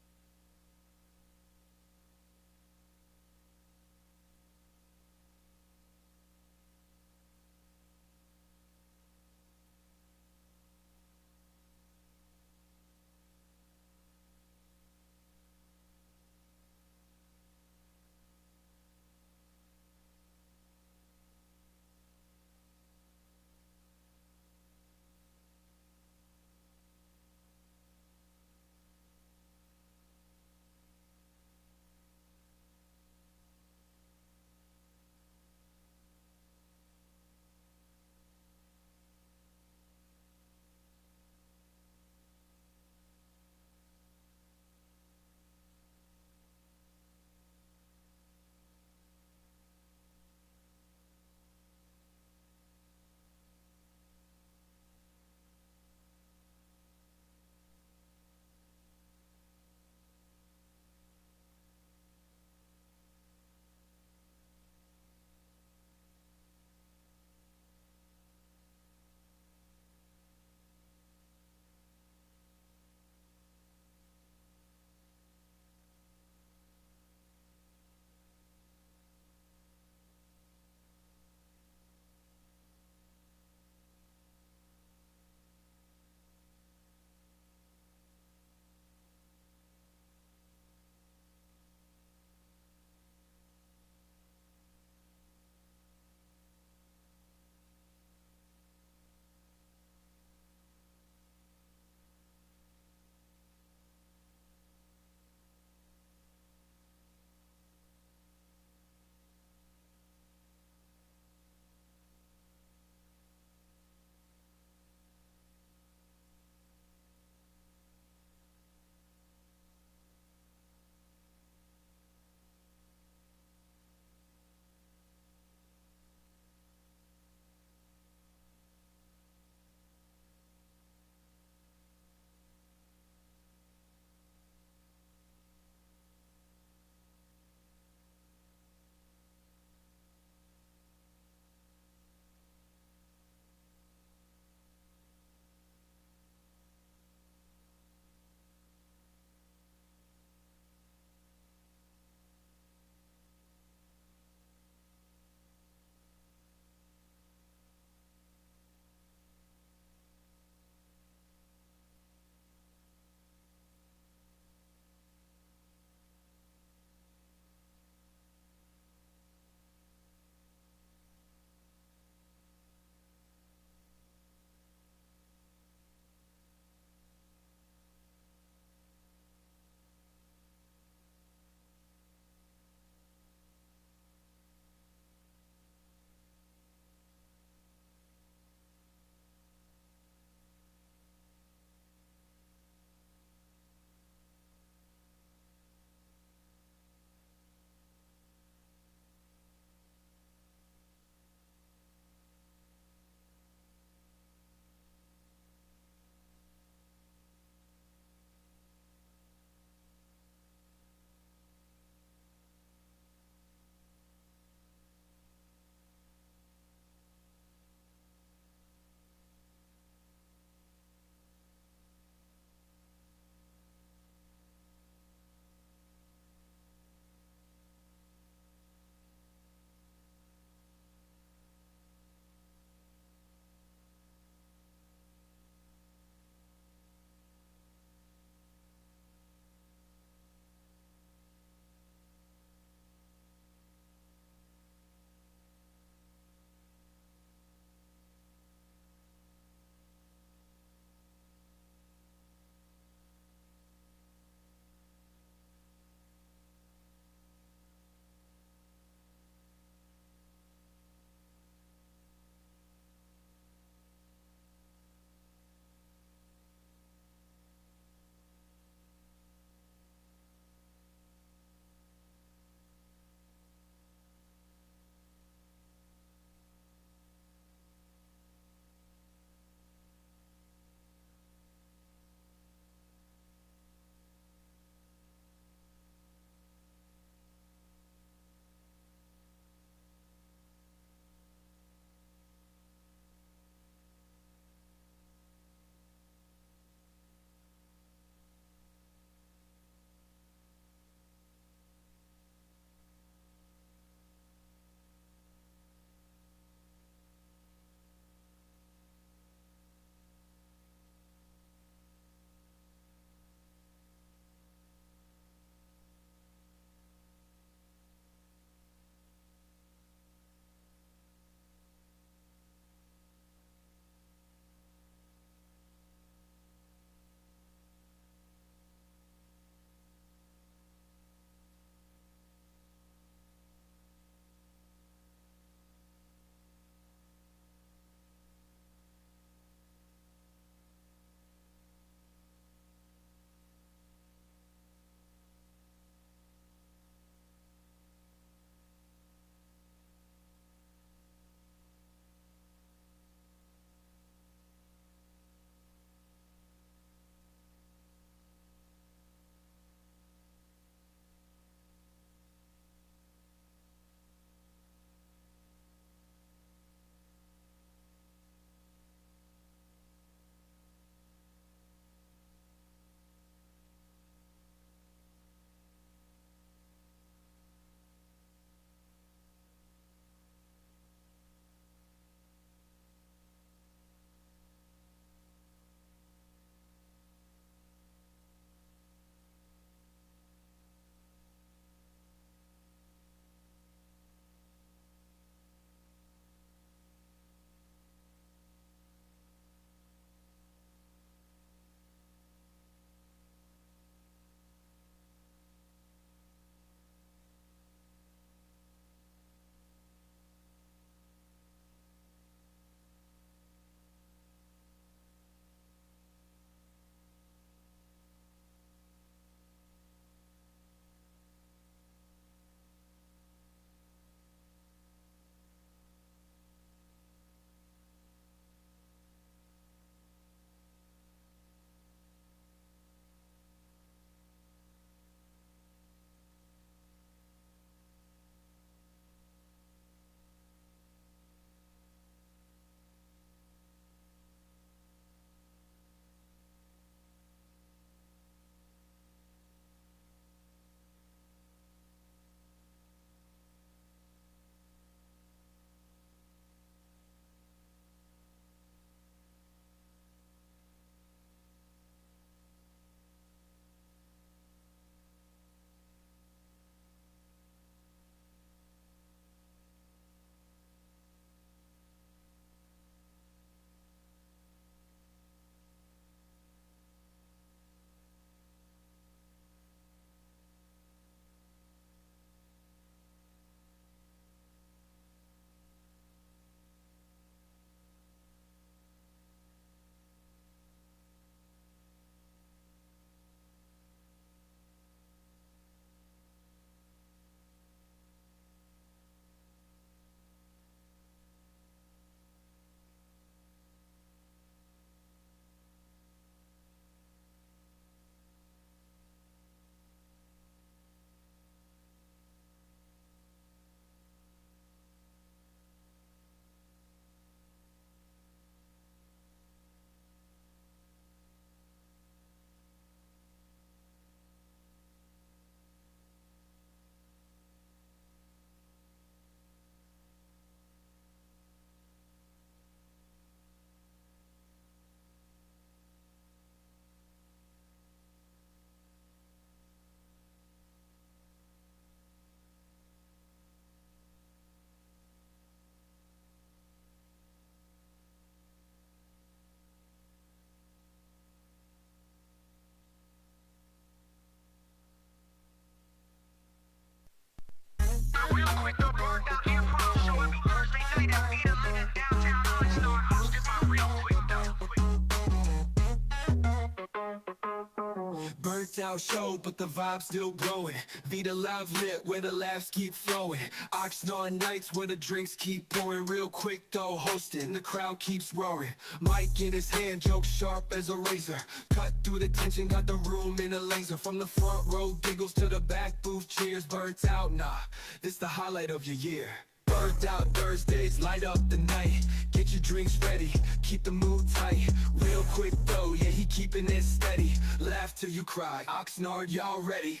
out show, but the vibe's still growing. Vita Live lit, where the laughs keep flowing. Oxnard nights, where the drinks keep pouring. Real quick though, hosting, the crowd keeps roaring. Mic in his hand, jokes sharp as a razor. Cut through the tension, got the room in a laser. From the front row giggles to the back booth cheers. Burnt out, nah, this the highlight of your year. Burnt out Thursdays, light up the night. Get your drinks ready, keep the mood tight. Real quick though, yeah, he keeping it steady. Laugh till you cry, Oxnard, y'all ready?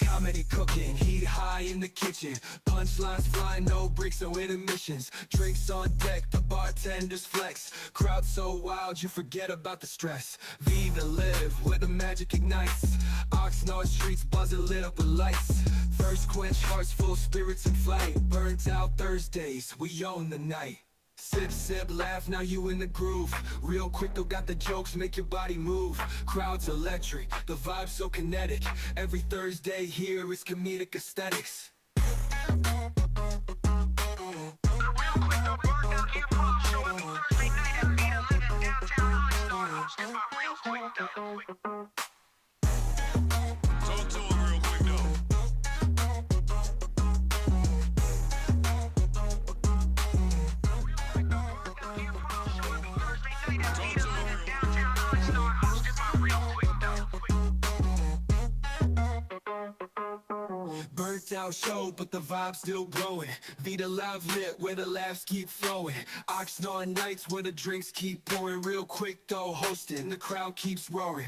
Comedy cooking, heat high in the kitchen. Punchlines flying, no breaks, no intermissions. Drinks on deck, the bartenders flex. Crowd so wild, you forget about the stress. Viva live, where the magic ignites. Oxnard streets buzzing, lit up with lights. First quench, hearts full, spirits in flight. Burnt out Thursdays, we own the night. Sip, sip, laugh, now you in the groove. Real quick though, got the jokes, make your body move. Crowd's electric, the vibe's so kinetic. Every Thursday here is comedic aesthetics. Burnt out show, but the vibe's still growing. Vita Live lit, where the laughs keep flowing. Oxnard nights, where the drinks keep pouring. Real quick though, hosting, the crowd keeps roaring.